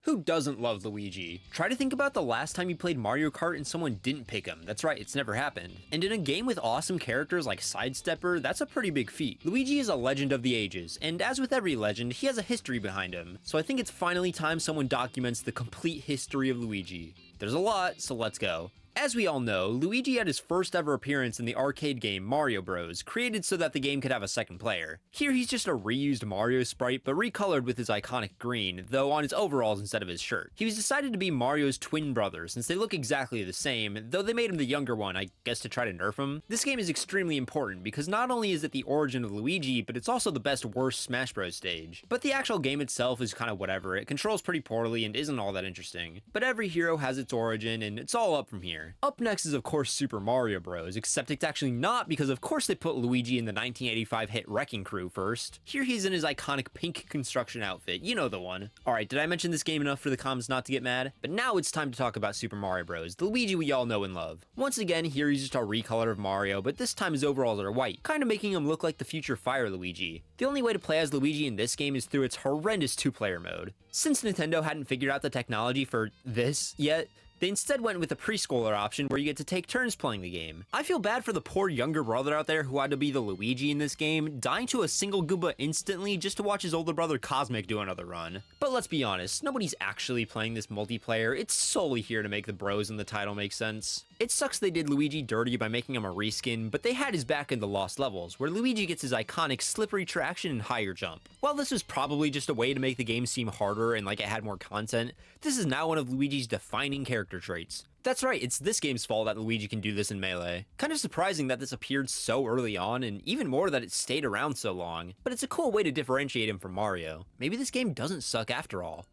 Who doesn't love Luigi? Try to think about the last time you played Mario Kart and someone didn't pick him. That's right, it's never happened. And in a game with awesome characters like Sidestepper, that's a pretty big feat. Luigi is a legend of the ages, and as with every legend, he has a history behind him. So I think it's finally time someone documents the complete history of Luigi. There's a lot, so let's go. As we all know, Luigi had his first ever appearance in the arcade game Mario Bros, created so that the game could have a second player. Here he's just a reused Mario sprite, but recolored with his iconic green, though on his overalls instead of his shirt. He was decided to be Mario's twin brother, since they look exactly the same, though they made him the younger one, I guess to try to nerf him. This game is extremely important, because not only is it the origin of Luigi, but it's also the best worst Smash Bros stage. But the actual game itself is kind of whatever, it controls pretty poorly and isn't all that interesting. But every hero has its origin, and it's all up from here. Up next is of course Super Mario Bros, except it's actually not because of course they put Luigi in the 1985 hit Wrecking Crew first. Here he's in his iconic pink construction outfit, you know the one. Alright, did I mention this game enough for the comms not to get mad? But now it's time to talk about Super Mario Bros, the Luigi we all know and love. Once again, here he's just a recolor of Mario, but this time his overalls are white, kinda making him look like the future Fire Luigi. The only way to play as Luigi in this game is through its horrendous two-player mode. Since Nintendo hadn't figured out the technology for this yet, they instead went with the preschooler option where you get to take turns playing the game. I feel bad for the poor younger brother out there who had to be the Luigi in this game, dying to a single Goomba instantly just to watch his older brother Cosmic do another run. But let's be honest, nobody's actually playing this multiplayer, it's solely here to make the bros in the title make sense. It sucks they did Luigi dirty by making him a reskin, but they had his back in the Lost Levels, where Luigi gets his iconic slippery traction and higher jump. While this was probably just a way to make the game seem harder and like it had more content, this is now one of Luigi's defining character traits. That's right, it's this game's fault that Luigi can do this in Melee. Kind of surprising that this appeared so early on, and even more that it stayed around so long, but it's a cool way to differentiate him from Mario. Maybe this game doesn't suck after all.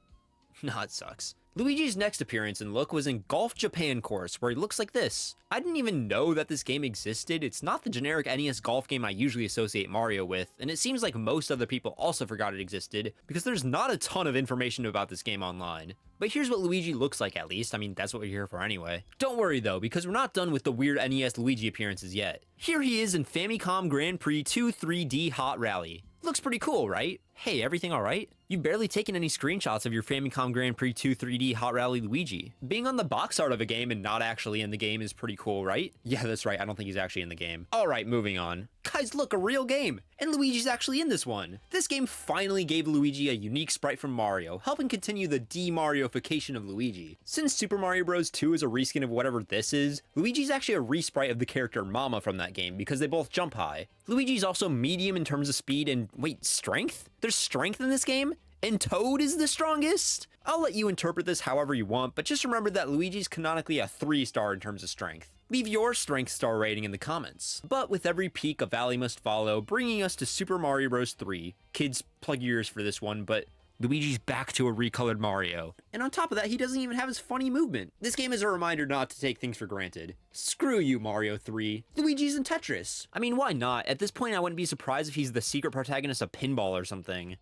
Nah, it sucks. Luigi's next appearance and look was in Golf Japan Course, where he looks like this. I didn't even know that this game existed. It's not the generic NES golf game I usually associate Mario with, and it seems like most other people also forgot it existed, because there's not a ton of information about this game online. But here's what Luigi looks like at least, I mean that's what we're here for anyway. Don't worry though, because we're not done with the weird NES Luigi appearances yet. Here he is in Famicom Grand Prix 2 3D Hot Rally. Looks pretty cool, right? Hey, everything alright? You've barely taken any screenshots of your Famicom Grand Prix 2 3D Hot Rally Luigi. Being on the box art of a game and not actually in the game is pretty cool, right? Yeah, that's right, I don't think he's actually in the game. Alright, moving on. Guys, look, a real game! And Luigi's actually in this one! This game finally gave Luigi a unique sprite from Mario, helping continue the de-Marioification of Luigi. Since Super Mario Bros. 2 is a reskin of whatever this is, Luigi's actually a resprite of the character Mama from that game because they both jump high. Luigi's also medium in terms of speed and, wait, strength? There's strength in this game? And Toad is the strongest? I'll let you interpret this however you want, but just remember that Luigi's canonically a 3-star in terms of strength. Leave your strength star rating in the comments. But with every peak a valley must follow, bringing us to Super Mario Bros. 3. Kids, plug your ears for this one, but Luigi's back to a recolored Mario. And on top of that, he doesn't even have his funny movement. This game is a reminder not to take things for granted. Screw you, Mario 3. Luigi's in Tetris. I mean, why not? At this point, I wouldn't be surprised if he's the secret protagonist of Pinball or something.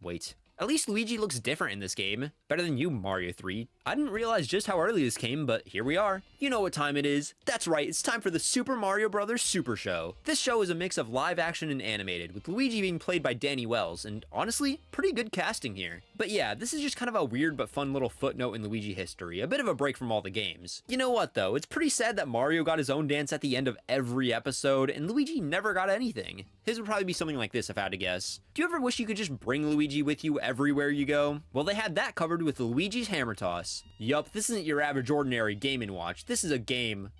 Wait. At least Luigi looks different in this game. Better than you, Mario 3. I didn't realize just how early this came, but here we are. You know what time it is. That's right, it's time for the Super Mario Bros. Super Show. This show is a mix of live action and animated, with Luigi being played by Danny Wells, and honestly, pretty good casting here. But yeah, this is just kind of a weird but fun little footnote in Luigi history, a bit of a break from all the games. You know what though, it's pretty sad that Mario got his own dance at the end of every episode, and Luigi never got anything. His would probably be something like this if I had to guess. Do you ever wish you could just bring Luigi with you everywhere you go? Well, they had that covered with Luigi's Hammer Toss. Yup, this isn't your average ordinary Game & Watch, this is a game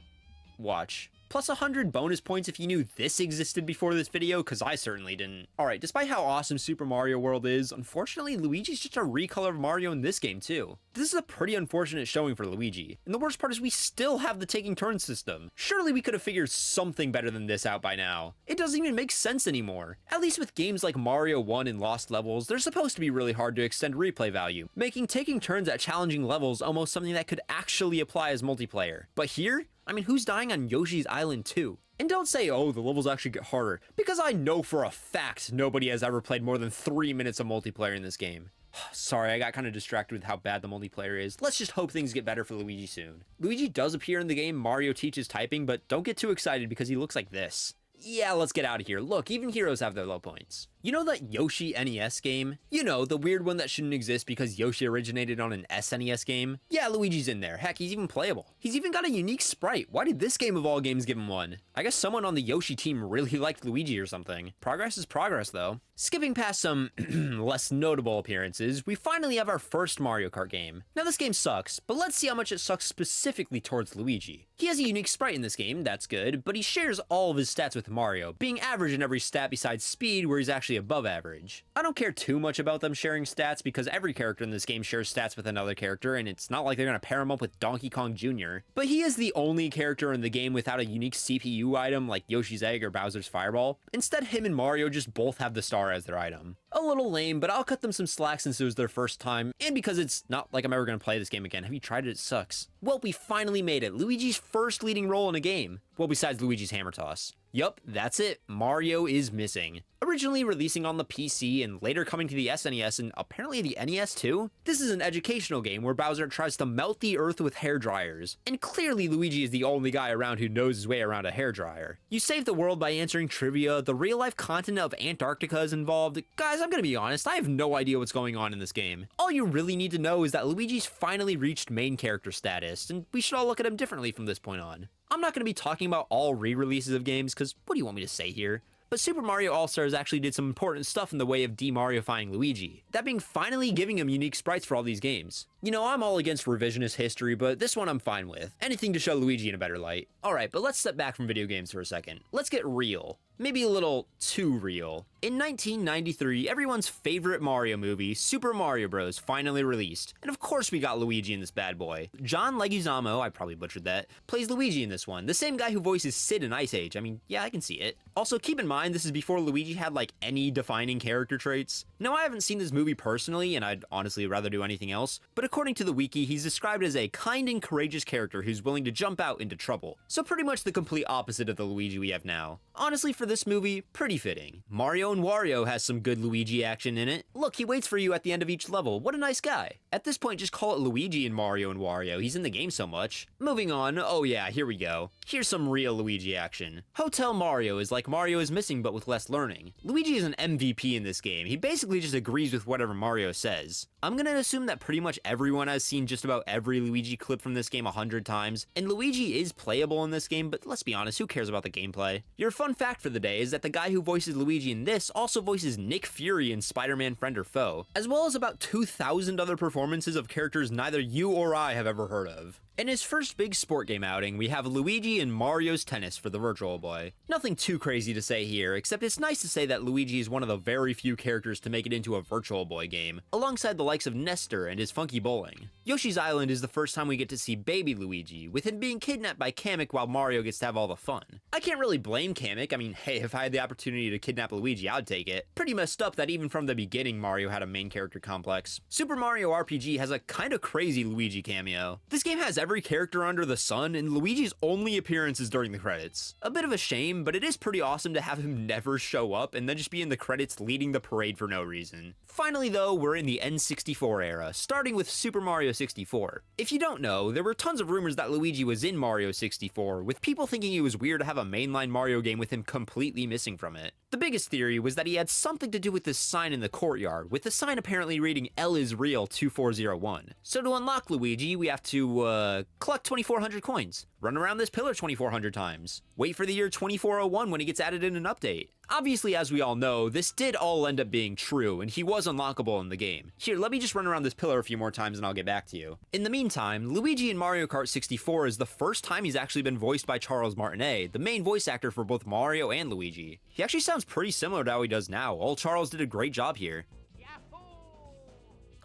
watch. Plus 100 bonus points if you knew this existed before this video, cause I certainly didn't. Alright, despite how awesome Super Mario World is, unfortunately Luigi's just a recolor of Mario in this game too. This is a pretty unfortunate showing for Luigi, and the worst part is we still have the taking turns system. Surely we could have figured something better than this out by now. It doesn't even make sense anymore. At least with games like Mario 1 and Lost Levels, they're supposed to be really hard to extend replay value, making taking turns at challenging levels almost something that could actually apply as multiplayer. But here, I mean, who's dying on Yoshi's Island 2? And don't say, oh, the levels actually get harder, because I know for a fact nobody has ever played more than 3 minutes of multiplayer in this game. Sorry, I got kind of distracted with how bad the multiplayer is. Let's just hope things get better for Luigi soon. Luigi does appear in the game Mario Teaches Typing, but don't get too excited because he looks like this. Yeah, let's get out of here. Look, even heroes have their low points. You know that Yoshi NES game? You know, the weird one that shouldn't exist because Yoshi originated on an SNES game? Yeah, Luigi's in there. Heck, he's even playable. He's even got a unique sprite. Why did this game of all games give him one? I guess someone on the Yoshi team really liked Luigi or something. Progress is progress, though. Skipping past some less notable appearances, we finally have our first Mario Kart game. Now this game sucks, but let's see how much it sucks specifically towards Luigi. He has a unique sprite in this game, that's good, but he shares all of his stats with Mario, being average in every stat besides speed, where he's actually above average. I don't care too much about them sharing stats because every character in this game shares stats with another character, and it's not like they're gonna pair him up with Donkey Kong Jr. But he is the only character in the game without a unique CPU item like Yoshi's Egg or Bowser's Fireball. Instead, him and Mario just both have the star as their item. A little lame, but I'll cut them some slack since it was their first time, and because it's not like I'm ever gonna play this game again. Have you tried it? It sucks. Well, we finally made it. Luigi's first leading role in a game. Well, besides Luigi's hammer toss. Yup, that's it. Mario is missing. Originally releasing on the PC and later coming to the SNES and apparently the NES too, this is an educational game where Bowser tries to melt the earth with hair dryers. And clearly Luigi is the only guy around who knows his way around a hair dryer. You save the world by answering trivia, the real life continent of Antarctica is involved. Guys, I'm gonna be honest, I have no idea what's going on in this game. All you really need to know is that Luigi's finally reached main character status, and we should all look at him differently from this point on. I'm not going to be talking about all re-releases of games, because what do you want me to say here? But Super Mario All-Stars actually did some important stuff in the way of de-Marioifying Luigi, that being finally giving him unique sprites for all these games. You know, I'm all against revisionist history, but this one I'm fine with. Anything to show Luigi in a better light. Alright, but let's step back from video games for a second. Let's get real. Maybe a little too real. In 1993, everyone's favorite Mario movie, Super Mario Bros., finally released. And of course we got Luigi in this bad boy. John Leguizamo, I probably butchered that, plays Luigi in this one. The same guy who voices Sid in Ice Age. I mean, yeah, I can see it. Also, keep in mind, this is before Luigi had, like, any defining character traits. Now, I haven't seen this movie personally, and I'd honestly rather do anything else, but according to the wiki, he's described as a kind and courageous character who's willing to jump out into trouble. So pretty much the complete opposite of the Luigi we have now. Honestly, for this movie, pretty fitting. Mario and Wario has some good Luigi action in it. Look, he waits for you at the end of each level. What a nice guy. At this point, just call it Luigi and Mario and Wario. He's in the game so much. Moving on, oh yeah, here we go. Here's some real Luigi action. Hotel Mario is like Mario is missing but with less learning. Luigi is an MVP in this game. He basically just agrees with whatever Mario says. I'm gonna assume that pretty much everyone has seen just about every Luigi clip from this game 100 times, and Luigi is playable in this game, but let's be honest, who cares about the gameplay? Your fun fact for the day is that the guy who voices Luigi in this also voices Nick Fury in Spider-Man Friend or Foe, as well as about 2,000 other performances of characters neither you or I have ever heard of. In his first big sport game outing, we have Luigi in Mario's Tennis for the Virtual Boy. Nothing too crazy to say here, except it's nice to say that Luigi is one of the very few characters to make it into a Virtual Boy game, alongside the likes of Nestor and his Funky Bowling. Yoshi's Island is the first time we get to see baby Luigi, with him being kidnapped by Kamek while Mario gets to have all the fun. I can't really blame Kamek. I mean, hey, if I had the opportunity to kidnap Luigi, I'd take it. Pretty messed up that even from the beginning Mario had a main character complex. Super Mario RPG has a kinda crazy Luigi cameo. This game has every character under the sun, and Luigi's only appearance is during the credits. A bit of a shame, but it is pretty awesome to have him never show up and then just be in the credits leading the parade for no reason. Finally though, we're in the N64 era, starting with Super Mario 64. If you don't know, there were tons of rumors that Luigi was in Mario 64, with people thinking it was weird to have a mainline Mario game with him completely missing from it. The biggest theory was that he had something to do with this sign in the courtyard, with the sign apparently reading L is real 2401. So to unlock Luigi, we have to, collect 2,400 coins, run around this pillar 2,400 times, wait for the year 2401 when he gets added in an update. Obviously, as we all know, this did all end up being true, and he was unlockable in the game. Here, let me just run around this pillar a few more times and I'll get back to you. In the meantime, Luigi in Mario Kart 64 is the first time he's actually been voiced by Charles Martinet, the main voice actor for both Mario and Luigi. He actually sounds pretty similar to how he does now. Old Charles did a great job here.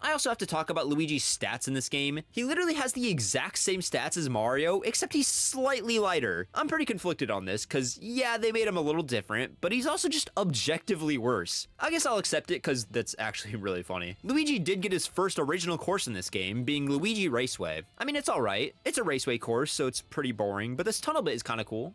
I also have to talk about Luigi's stats in this game. He literally has the exact same stats as Mario, except he's slightly lighter. I'm pretty conflicted on this, cause yeah, they made him a little different, but he's also just objectively worse. I guess I'll accept it, cause that's actually really funny. Luigi did get his first original course in this game, being Luigi Raceway. I mean, it's alright. It's a raceway course, so it's pretty boring, but this tunnel bit is kinda cool.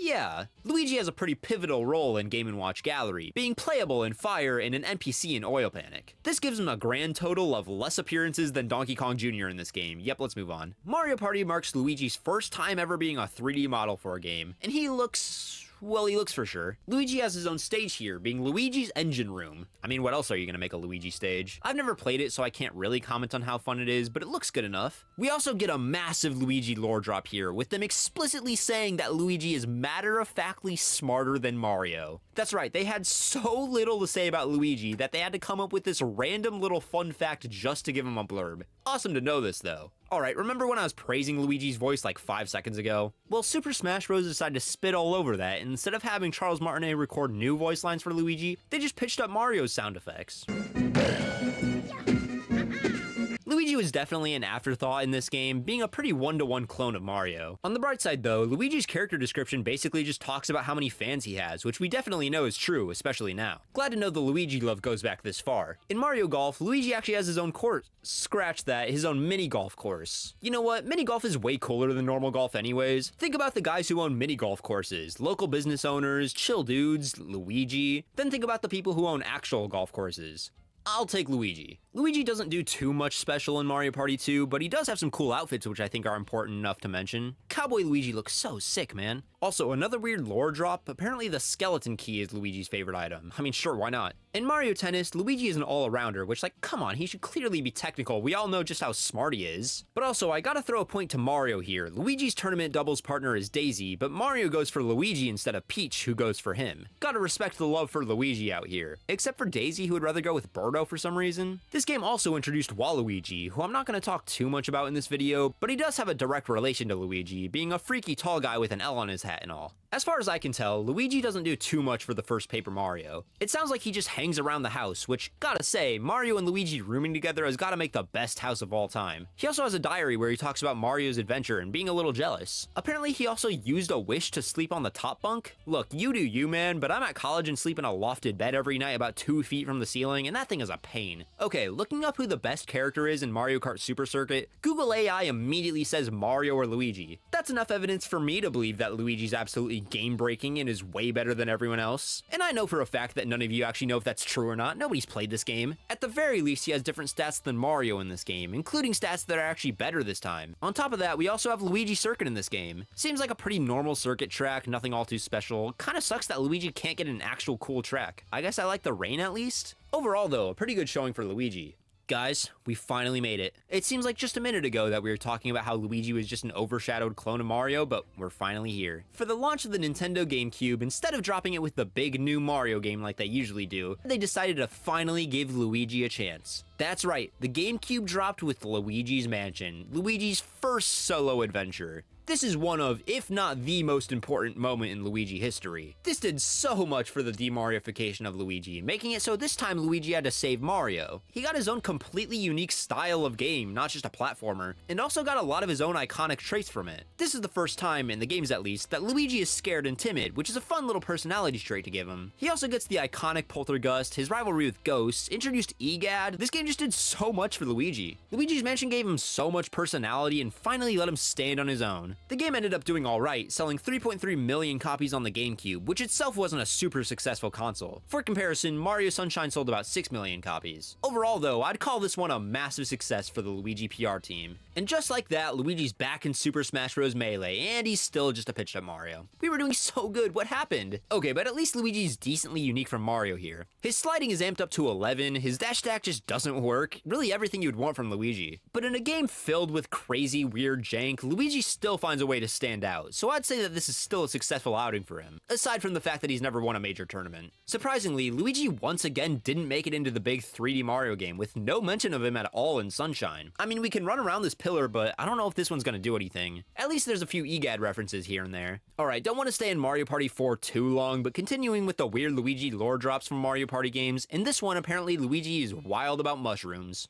Yeah, Luigi has a pretty pivotal role in Game & Watch Gallery, being playable in Fire and an NPC in Oil Panic. This gives him a grand total of less appearances than Donkey Kong Jr. in this game. Yep, let's move on. Mario Party marks Luigi's first time ever being a 3D model for a game, and he looks well, he looks for sure. Luigi has his own stage here, being Luigi's Engine Room. I mean, what else are you gonna make a Luigi stage? I've never played it, so I can't really comment on how fun it is, but it looks good enough. We also get a massive Luigi lore drop here, with them explicitly saying that Luigi is matter-of-factly smarter than Mario. That's right, they had so little to say about Luigi that they had to come up with this random little fun fact just to give him a blurb. Awesome to know this, though. Alright, remember when I was praising Luigi's voice like 5 seconds ago? Well, Super Smash Bros. Decided to spit all over that, and instead of having Charles Martinet record new voice lines for Luigi, they just pitched up Mario's sound effects. Luigi was definitely an afterthought in this game, being a pretty one-to-one clone of Mario. On the bright side though, Luigi's character description basically just talks about how many fans he has, which we definitely know is true, especially now. Glad to know the Luigi love goes back this far. In Mario Golf, Luigi actually has his own course. Scratch that, his own mini golf course. You know what, mini golf is way cooler than normal golf anyways. Think about the guys who own mini golf courses, local business owners, chill dudes, Luigi. Then think about the people who own actual golf courses. I'll take Luigi. Luigi doesn't do too much special in Mario Party 2, but he does have some cool outfits which I think are important enough to mention. Cowboy Luigi looks so sick, man. Also, another weird lore drop, apparently the skeleton key is Luigi's favorite item. I mean, sure, why not? In Mario Tennis, Luigi is an all-arounder, which, like, come on, he should clearly be technical. We all know just how smart he is. But also, I gotta throw a point to Mario here. Luigi's tournament doubles partner is Daisy, but Mario goes for Luigi instead of Peach, who goes for him. Gotta respect the love for Luigi out here. Except for Daisy, who would rather go with Birdo for some reason. This game also introduced Waluigi, who I'm not gonna talk too much about in this video, but he does have a direct relation to Luigi, being a freaky tall guy with an L on his hat and all. As far as I can tell, Luigi doesn't do too much for the first Paper Mario. It sounds like he just hangs around the house, which, gotta say, Mario and Luigi rooming together has gotta make the best house of all time. He also has a diary where he talks about Mario's adventure and being a little jealous. Apparently he also used a wish to sleep on the top bunk. Look, you do you, man, but I'm at college and sleep in a lofted bed every night about 2 feet from the ceiling, and that thing is a pain. Okay, looking up who the best character is in Mario Kart Super Circuit, Google AI immediately says Mario or Luigi. That's enough evidence for me to believe that Luigi's absolutely game-breaking and is way better than everyone else. And I know for a fact that none of you actually know if that's true or not. Nobody's played this game. At the very least, he has different stats than Mario in this game, including stats that are actually better this time. On top of that, we also have Luigi Circuit in this game. Seems like a pretty normal circuit track, nothing all too special. Kinda sucks that Luigi can't get an actual cool track. I guess I like the rain at least. Overall though, a pretty good showing for Luigi. Guys, we finally made it. It seems like just a minute ago that we were talking about how Luigi was just an overshadowed clone of Mario, but we're finally here. For the launch of the Nintendo GameCube, instead of dropping it with the big new Mario game like they usually do, they decided to finally give Luigi a chance. That's right, the GameCube dropped with Luigi's Mansion, Luigi's first solo adventure. This is one of, if not the most important moment in Luigi history. This did so much for the demariofication of Luigi, making it so this time Luigi had to save Mario. He got his own completely unique style of game, not just a platformer, and also got a lot of his own iconic traits from it. This is the first time, in the games at least, that Luigi is scared and timid, which is a fun little personality trait to give him. He also gets the iconic Poltergust, his rivalry with Ghosts, introduced EGAD. This game just did so much for Luigi. Luigi's Mansion gave him so much personality and finally let him stand on his own. The game ended up doing alright, selling 3.3 million copies on the GameCube, which itself wasn't a super successful console. For comparison, Mario Sunshine sold about 6 million copies. Overall though, I'd call this one a massive success for the Luigi PR team. And just like that, Luigi's back in Super Smash Bros. Melee, and he's still just a pitched up Mario. We were doing so good, what happened? Okay, but at least Luigi's decently unique from Mario here. His sliding is amped up to 11, his dash attack just doesn't work, really everything you'd want from Luigi. But in a game filled with crazy, weird jank, Luigi still finds a way to stand out, so I'd say that this is still a successful outing for him, aside from the fact that he's never won a major tournament. Surprisingly, Luigi once again didn't make it into the big 3D Mario game, with no mention of him at all in Sunshine. I mean, we can run around this pillar, but I don't know if this one's gonna do anything. At least there's a few EGAD references here and there. Alright, don't want to stay in Mario Party 4 too long, but continuing with the weird Luigi lore drops from Mario Party games, in this one apparently Luigi is wild about mushrooms.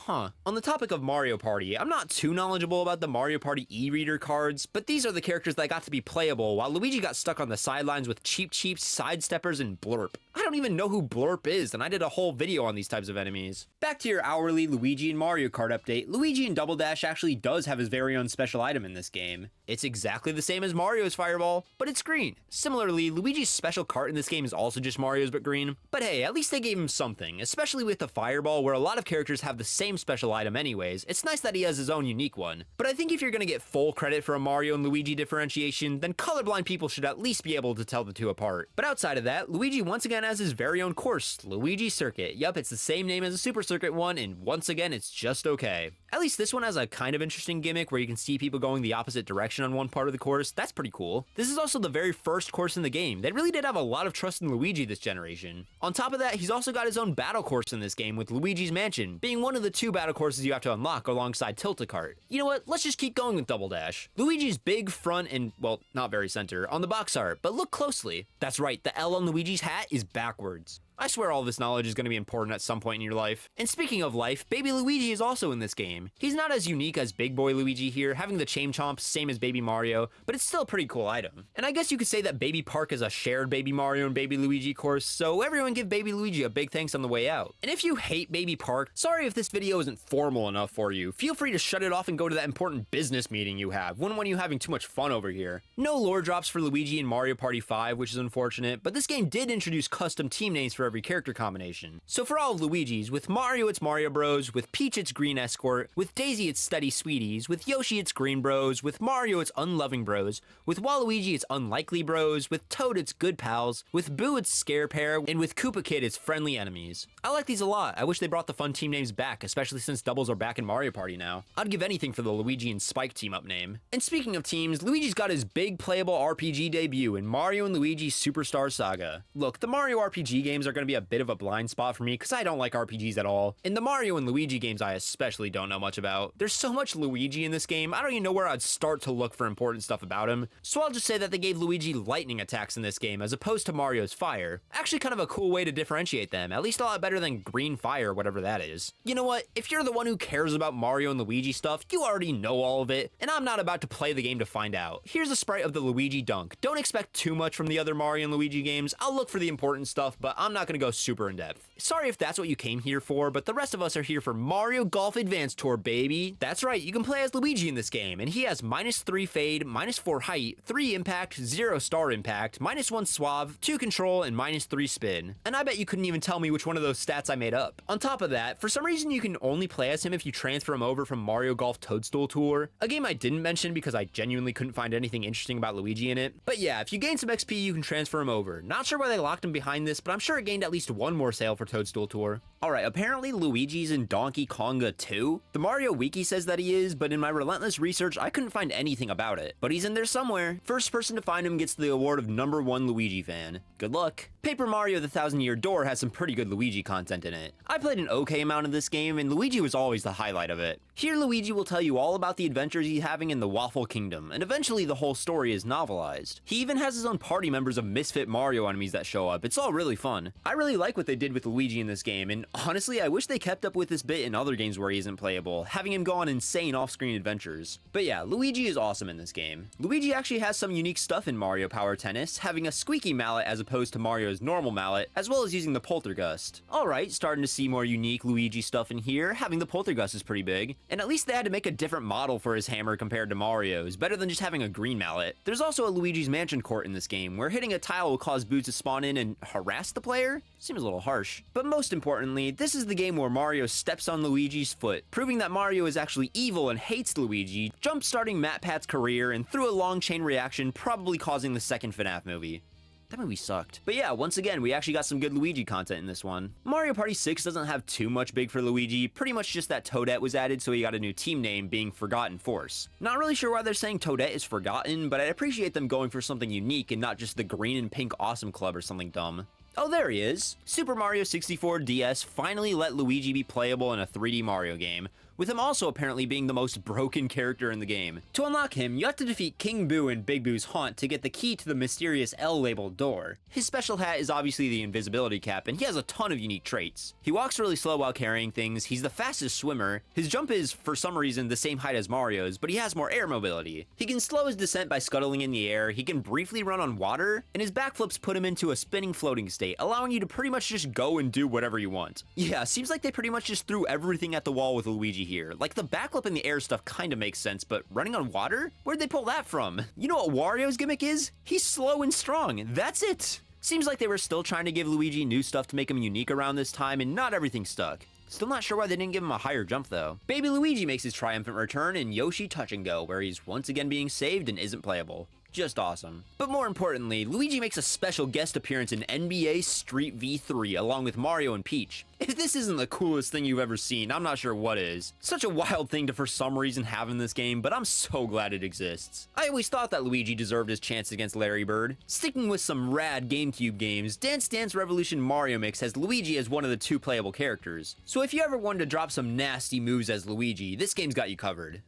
Huh. On the topic of Mario Party, I'm not too knowledgeable about the Mario Party e-reader cards, but these are the characters that got to be playable while Luigi got stuck on the sidelines with Cheep Cheeps, Sidesteppers, and Blurp. I don't don't even know who Blurp is, and I did a whole video on these types of enemies. Back to your hourly Luigi and Mario Kart update, Luigi in Double Dash actually does have his very own special item in this game. It's exactly the same as Mario's Fireball, but it's green. Similarly, Luigi's special cart in this game is also just Mario's but green. But hey, at least they gave him something, especially with the Fireball where a lot of characters have the same special item anyways. It's nice that he has his own unique one. But I think if you're gonna get full credit for a Mario and Luigi differentiation, then colorblind people should at least be able to tell the two apart. But outside of that, Luigi once again has his very own course, Luigi Circuit. Yup, it's the same name as the Super Circuit one, and once again, it's just okay. At least this one has a kind of interesting gimmick where you can see people going the opposite direction on one part of the course. That's pretty cool. This is also the very first course in the game. They really did have a lot of trust in Luigi this generation. On top of that, he's also got his own battle course in this game with Luigi's Mansion, being one of the 2 battle courses you have to unlock alongside Tilt-A-Cart. You know what, let's just keep going with Double Dash. Luigi's big front and, well, not very center, on the box art, but look closely. That's right, the L on Luigi's hat is backwards. I swear all this knowledge is going to be important at some point in your life. And speaking of life, Baby Luigi is also in this game. He's not as unique as Big Boy Luigi here, having the chain chomps same as Baby Mario, but it's still a pretty cool item. And I guess you could say that Baby Park is a shared Baby Mario and Baby Luigi course, so everyone give Baby Luigi a big thanks on the way out. And if you hate Baby Park, sorry if this video isn't formal enough for you. Feel free to shut it off and go to that important business meeting you have, one when you're having too much fun over here. No lore drops for Luigi in Mario Party 5, which is unfortunate, but this game did introduce custom team names for every character combination. So for all of Luigi's, with Mario it's Mario Bros, with Peach it's Green Escort, with Daisy it's Steady Sweeties, with Yoshi it's Green Bros, with Mario it's Unloving Bros, with Waluigi it's Unlikely Bros, with Toad it's Good Pals, with Boo it's Scare Pair, and with Koopa Kid it's Friendly Enemies. I like these a lot. I wish they brought the fun team names back, especially since doubles are back in Mario Party now. I'd give anything for the Luigi and Spike team up name. And speaking of teams, Luigi's got his big playable RPG debut in Mario and Luigi Superstar Saga. Look, the Mario RPG games are going to be a bit of a blind spot for me because I don't like RPGs at all. In the Mario and Luigi games I especially don't know much about. There's so much Luigi in this game, I don't even know where I'd start to look for important stuff about him. So I'll just say that they gave Luigi lightning attacks in this game as opposed to Mario's fire. Actually kind of a cool way to differentiate them, at least a lot better than green fire, whatever that is. You know what, if you're the one who cares about Mario and Luigi stuff, you already know all of it, and I'm not about to play the game to find out. Here's a sprite of the Luigi dunk. Don't expect too much from the other Mario and Luigi games. I'll look for the important stuff, but I'm not gonna go super in depth. Sorry if that's what you came here for, but the rest of us are here for Mario Golf Advance Tour, baby. That's right, you can play as Luigi in this game, and he has -3 fade, -4 height, 3 impact, 0 star impact, -1 suave, 2 control, and -3 spin. And I bet you couldn't even tell me which one of those stats I made up. On top of that, for some reason you can only play as him if you transfer him over from Mario Golf Toadstool Tour, a game I didn't mention because I genuinely couldn't find anything interesting about Luigi in it. But yeah, if you gain some XP, you can transfer him over. Not sure why they locked him behind this, but I'm sure it gained at least one more sale for Toadstool Tour. Alright, apparently Luigi's in Donkey Konga 2. The Mario Wiki says that he is, but in my relentless research, I couldn't find anything about it. But he's in there somewhere. First person to find him gets the award of #1 Luigi fan. Good luck. Paper Mario The Thousand Year Door has some pretty good Luigi content in it. I played an okay amount of this game, and Luigi was always the highlight of it. Here Luigi will tell you all about the adventures he's having in the Waffle Kingdom, and eventually the whole story is novelized. He even has his own party members of misfit Mario enemies that show up. It's all really fun. I really like what they did with Luigi in this game, and honestly I wish they kept up with this bit in other games where he isn't playable, having him go on insane off-screen adventures. But yeah, Luigi is awesome in this game. Luigi actually has some unique stuff in Mario Power Tennis, having a squeaky mallet as opposed to Mario's normal mallet, as well as using the Poltergust. Alright, starting to see more unique Luigi stuff in here. Having the Poltergust is pretty big, and at least they had to make a different model for his hammer compared to Mario's, better than just having a green mallet. There's also a Luigi's Mansion court in this game, where hitting a tile will cause Boo to spawn in and harass the player? Seems a little harsh. But most importantly, this is the game where Mario steps on Luigi's foot, proving that Mario is actually evil and hates Luigi, jump-starting MatPat's career, and through a long chain reaction, probably causing the second FNAF movie. That movie sucked. But yeah, once again, we actually got some good Luigi content in this one. Mario Party 6 doesn't have too much big for Luigi, pretty much just that Toadette was added, so he got a new team name being Forgotten Force. Not really sure why they're saying Toadette is forgotten, but I appreciate them going for something unique and not just the green and pink awesome club or something dumb. Oh, there he is! Super Mario 64 DS finally let Luigi be playable in a 3D Mario game, with him also apparently being the most broken character in the game. To unlock him, you have to defeat King Boo in Big Boo's haunt to get the key to the mysterious L-labeled door. His special hat is obviously the invisibility cap, and he has a ton of unique traits. He walks really slow while carrying things, he's the fastest swimmer, his jump is, for some reason, the same height as Mario's, but he has more air mobility. He can slow his descent by scuttling in the air, he can briefly run on water, and his backflips put him into a spinning floating state, allowing you to pretty much just go and do whatever you want. Yeah, seems like they pretty much just threw everything at the wall with Luigi here. Like, the backflip in the air stuff kinda makes sense, but running on water? Where'd they pull that from? You know what Wario's gimmick is? He's slow and strong, that's it! Seems like they were still trying to give Luigi new stuff to make him unique around this time, and not everything stuck. Still not sure why they didn't give him a higher jump though. Baby Luigi makes his triumphant return in Yoshi Touch and Go, where he's once again being saved and isn't playable. Just awesome. But more importantly, Luigi makes a special guest appearance in NBA Street V3 along with Mario and Peach. If this isn't the coolest thing you've ever seen, I'm not sure what is. Such a wild thing to for some reason have in this game, but I'm so glad it exists. I always thought that Luigi deserved his chance against Larry Bird. Sticking with some rad GameCube games, Dance Dance Revolution Mario Mix has Luigi as one of the 2 playable characters. So if you ever wanted to drop some nasty moves as Luigi, this game's got you covered.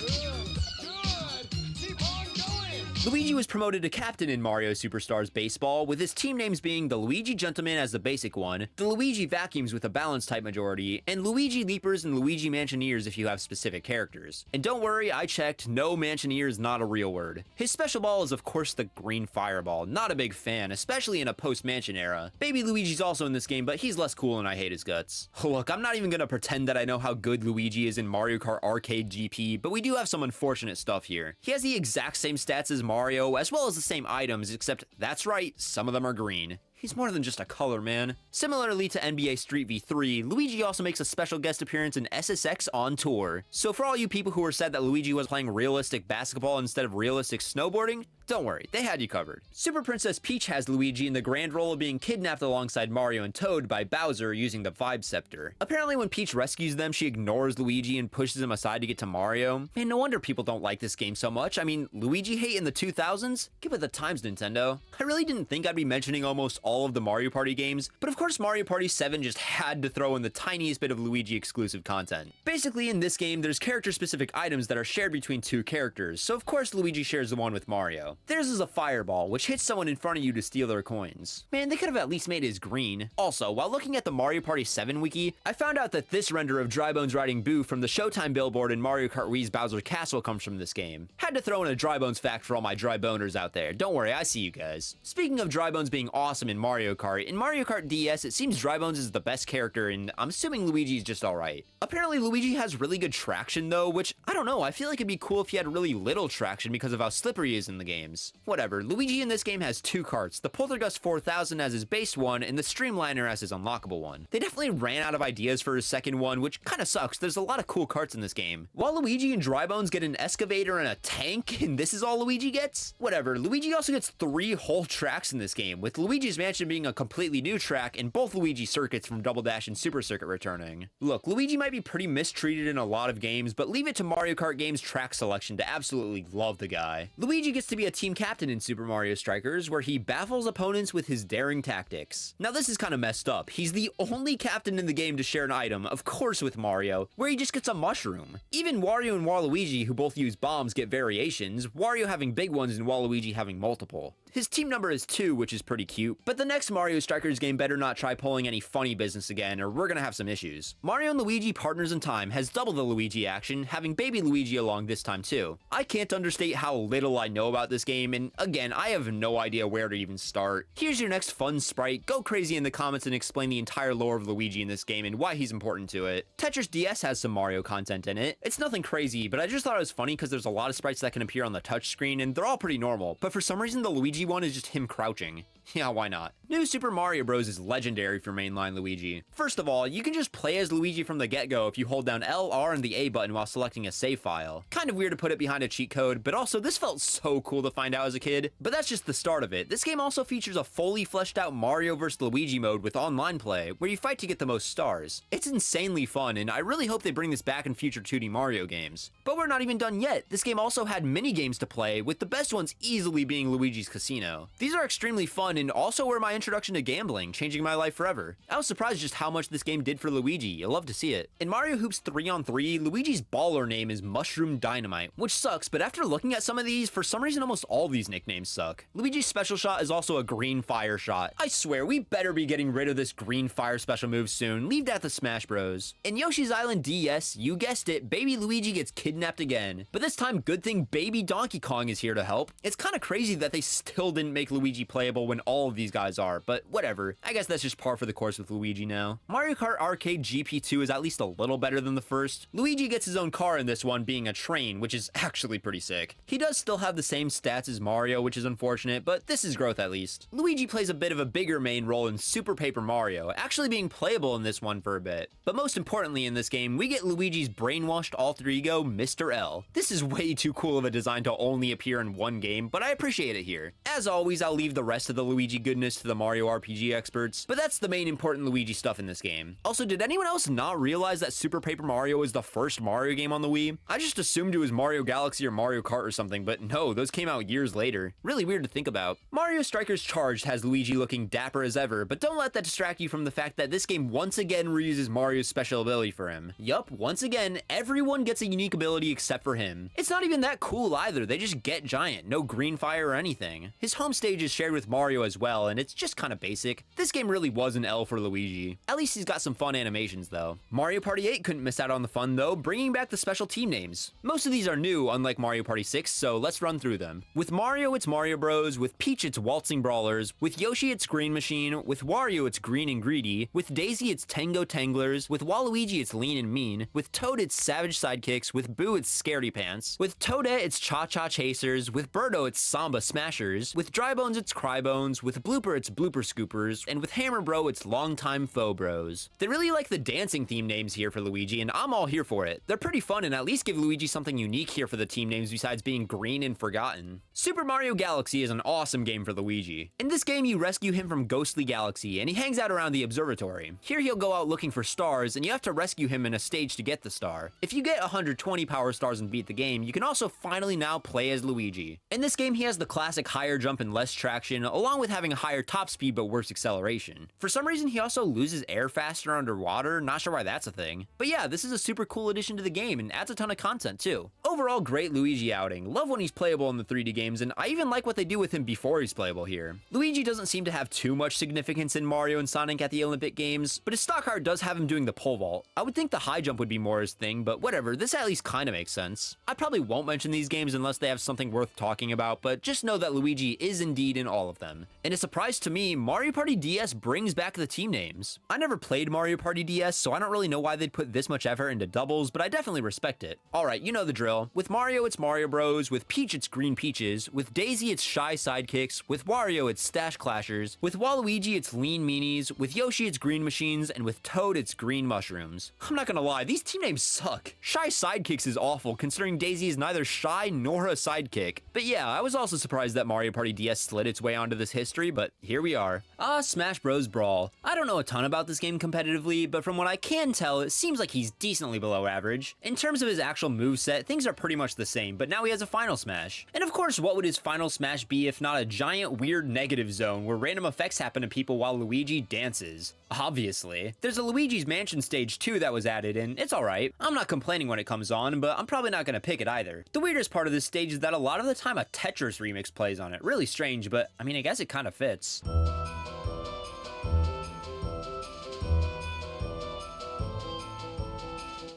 Luigi was promoted to captain in Mario Superstars Baseball, with his team names being the Luigi Gentleman as the basic one, the Luigi Vacuums with a balance type majority, and Luigi Leapers and Luigi Mansioneers if you have specific characters. And don't worry, I checked, no Mansioneer is not a real word. His special ball is of course the green fireball, not a big fan, especially in a post-Mansion era. Baby Luigi's also in this game, but he's less cool and I hate his guts. Look, I'm not even gonna pretend that I know how good Luigi is in Mario Kart Arcade GP, but we do have some unfortunate stuff here. He has the exact same stats as Mario, as well as the same items, except that's right, some of them are green. He's more than just a color, man. Similarly to NBA Street V3, Luigi also makes a special guest appearance in SSX On Tour. So for all you people who were sad that Luigi was playing realistic basketball instead of realistic snowboarding, don't worry, they had you covered. Super Princess Peach has Luigi in the grand role of being kidnapped alongside Mario and Toad by Bowser using the Vibe Scepter. Apparently when Peach rescues them, she ignores Luigi and pushes him aside to get to Mario. Man, no wonder people don't like this game so much. I mean, Luigi hate in the 2000s? Give it the times, Nintendo. I really didn't think I'd be mentioning almost all of the Mario Party games, but of course Mario Party 7 just had to throw in the tiniest bit of Luigi exclusive content. Basically in this game, there's character specific items that are shared between 2 characters, so of course Luigi shares the one with Mario. Theirs is a fireball, which hits someone in front of you to steal their coins. Man, they could have at least made his green. Also, while looking at the Mario Party 7 wiki, I found out that this render of Drybones riding Boo from the Showtime billboard in Mario Kart Wii's Bowser Castle comes from this game. Had to throw in a Drybones fact for all my Dryboners out there. Don't worry, I see you guys. Speaking of Drybones being awesome in Mario Kart DS, it seems Drybones is the best character, and I'm assuming Luigi's just alright. Apparently Luigi has really good traction though, which, I don't know, I feel like it'd be cool if he had really little traction because of how slippery he is in the games. Whatever, Luigi in this game has 2 carts, the Poltergust 4000 as his base one, and the Streamliner as his unlockable one. They definitely ran out of ideas for his second one, which kinda sucks, there's a lot of cool carts in this game. While Luigi and Drybones get an excavator and a tank, and this is all Luigi gets? Whatever, Luigi also gets 3 whole tracks in this game, with Luigi's Mansion being a completely new track, and both Luigi circuits from Double Dash and Super Circuit returning. Look, Luigi might be pretty mistreated in a lot of games, but leave it to Mario Kart Games track selection to absolutely love the guy. Luigi gets to be a team captain in Super Mario Strikers, where he baffles opponents with his daring tactics. Now this is kinda messed up. He's the only captain in the game to share an item, of course with Mario, where he just gets a mushroom. Even Wario and Waluigi, who both use bombs, get variations, Wario having big ones and Waluigi having multiple. His team number is 2, which is pretty cute, but the next Mario Strikers game better not try pulling any funny business again, or we're gonna have some issues. Mario and Luigi Partners in Time has double the Luigi action, having baby Luigi along this time too. I can't understate how little I know about this game, and again, I have no idea where to even start. Here's your next fun sprite, go crazy in the comments and explain the entire lore of Luigi in this game and why he's important to it. Tetris DS has some Mario content in it. It's nothing crazy, but I just thought it was funny because there's a lot of sprites that can appear on the touchscreen, and they're all pretty normal, but for some reason the Luigi one is just him crouching. Yeah, why not? New Super Mario Bros. Is legendary for mainline Luigi. First of all, you can just play as Luigi from the get-go if you hold down L, R, and the A button while selecting a save file. Kind of weird to put it behind a cheat code, but also this felt so cool to find out as a kid. But that's just the start of it. This game also features a fully fleshed out Mario vs. Luigi mode with online play, where you fight to get the most stars. It's insanely fun, and I really hope they bring this back in future 2D Mario games. But we're not even done yet. This game also had mini games to play, with the best ones easily being Luigi's Casino. These are extremely fun and also where my introduction to gambling, changing my life forever. I was surprised just how much this game did for Luigi. You'll love to see it. In Mario Hoops 3-on-3, Luigi's baller name is Mushroom Dynamite, which sucks, but after looking at some of these, for some reason almost all these nicknames suck. Luigi's special shot is also a green fire shot. I swear, we better be getting rid of this green fire special move soon. Leave that to Smash Bros. In Yoshi's Island DS, you guessed it, baby Luigi gets kidnapped again. But this time, good thing baby Donkey Kong is here to help. It's kind of crazy that they still didn't make Luigi playable when all of these guys are, but whatever. I guess that's just par for the course with Luigi now. Mario Kart Arcade GP2 is at least a little better than the first. Luigi gets his own car in this one, being a train, which is actually pretty sick. He does still have the same stats as Mario, which is unfortunate, but this is growth at least. Luigi plays a bit of a bigger main role in Super Paper Mario, actually being playable in this one for a bit. But most importantly in this game, we get Luigi's brainwashed alter ego, Mr. L. This is way too cool of a design to only appear in one game, but I appreciate it here. As always, I'll leave the rest of the Luigi goodness to the Mario RPG experts, but that's the main important Luigi stuff in this game. Also, did anyone else not realize that Super Paper Mario is the first Mario game on the Wii? I just assumed it was Mario Galaxy or Mario Kart or something, but no, those came out years later. Really weird to think about. Mario Strikers Charged has Luigi looking dapper as ever, but don't let that distract you from the fact that this game once again reuses Mario's special ability for him. Yup, once again, everyone gets a unique ability except for him. It's not even that cool either, they just get giant, no green fire or anything. His home stage is shared with Mario as well, and it's just kinda basic. This game really was an L for Luigi. At least he's got some fun animations though. Mario Party 8 couldn't miss out on the fun though, bringing back the special team names. Most of these are new, unlike Mario Party 6, so let's run through them. With Mario, it's Mario Bros. With Peach, it's Waltzing Brawlers. With Yoshi, it's Green Machine. With Wario, it's Green and Greedy. With Daisy, it's Tango Tanglers. With Waluigi, it's Lean and Mean. With Toad, it's Savage Sidekicks. With Boo, it's Scaredy Pants. With Toadette, it's Cha-Cha Chasers. With Birdo, it's Samba Smashers. With Drybones, it's Crybones. With Blooper, it's Blooper Scoopers. And with Hammer Bro, it's Longtime Faux Bros. They really like the dancing theme names here for Luigi, and I'm all here for it. They're pretty fun and at least give Luigi something unique here for the team names besides being green and forgotten. Super Mario Galaxy is an awesome game for Luigi. In this game, you rescue him from Ghostly Galaxy, and he hangs out around the observatory. Here he'll go out looking for stars, and you have to rescue him in a stage to get the star. If you get 120 power stars and beat the game, you can also finally now play as Luigi. In this game, he has the classic higher jump and less traction, along with having a higher top speed but worse acceleration. For some reason, he also loses air faster underwater, not sure why that's a thing. But yeah, this is a super cool addition to the game, and adds a ton of content too. Overall, great Luigi outing. Love when he's playable in the 3D games, and I even like what they do with him before he's playable here. Luigi doesn't seem to have too much significance in Mario and Sonic at the Olympic Games, but his stock art does have him doing the pole vault. I would think the high jump would be more his thing, but whatever, this at least kinda makes sense. I probably won't mention these games unless they have something worth talking about, but just know that Luigi is indeed in all of them. And a surprise to me, Mario Party DS brings back the team names. I never played Mario Party DS, so I don't really know why they'd put this much effort into doubles, but I definitely respect it. Alright, you know the drill. With Mario, it's Mario Bros. With Peach, it's Green Peaches. With Daisy, it's Shy Sidekicks. With Wario, it's Stash Clashers. With Waluigi, it's Lean Meanies. With Yoshi, it's Green Machines. And with Toad, it's Green Mushrooms. I'm not gonna lie, these team names suck. Shy Sidekicks is awful, considering Daisy is neither shy nor a sidekick. But yeah, I was also surprised that Mario Party DS slid its way onto this history, but here we are. Smash Bros. Brawl. I don't know a ton about this game competitively, but from what I can tell, it seems like he's decently below average. In terms of his actual moveset, things are pretty much the same, but now he has a Final Smash. And of course, what would his Final Smash be if not a giant weird negative zone where random effects happen to people while Luigi dances? Obviously. There's a Luigi's Mansion stage too that was added, and it's alright. I'm not complaining when it comes on, but I'm probably not gonna pick it either. The weirdest part of this stage is that a lot of the time a Tetris remix plays on it. Really strange, but I mean, I guess it kinda fits.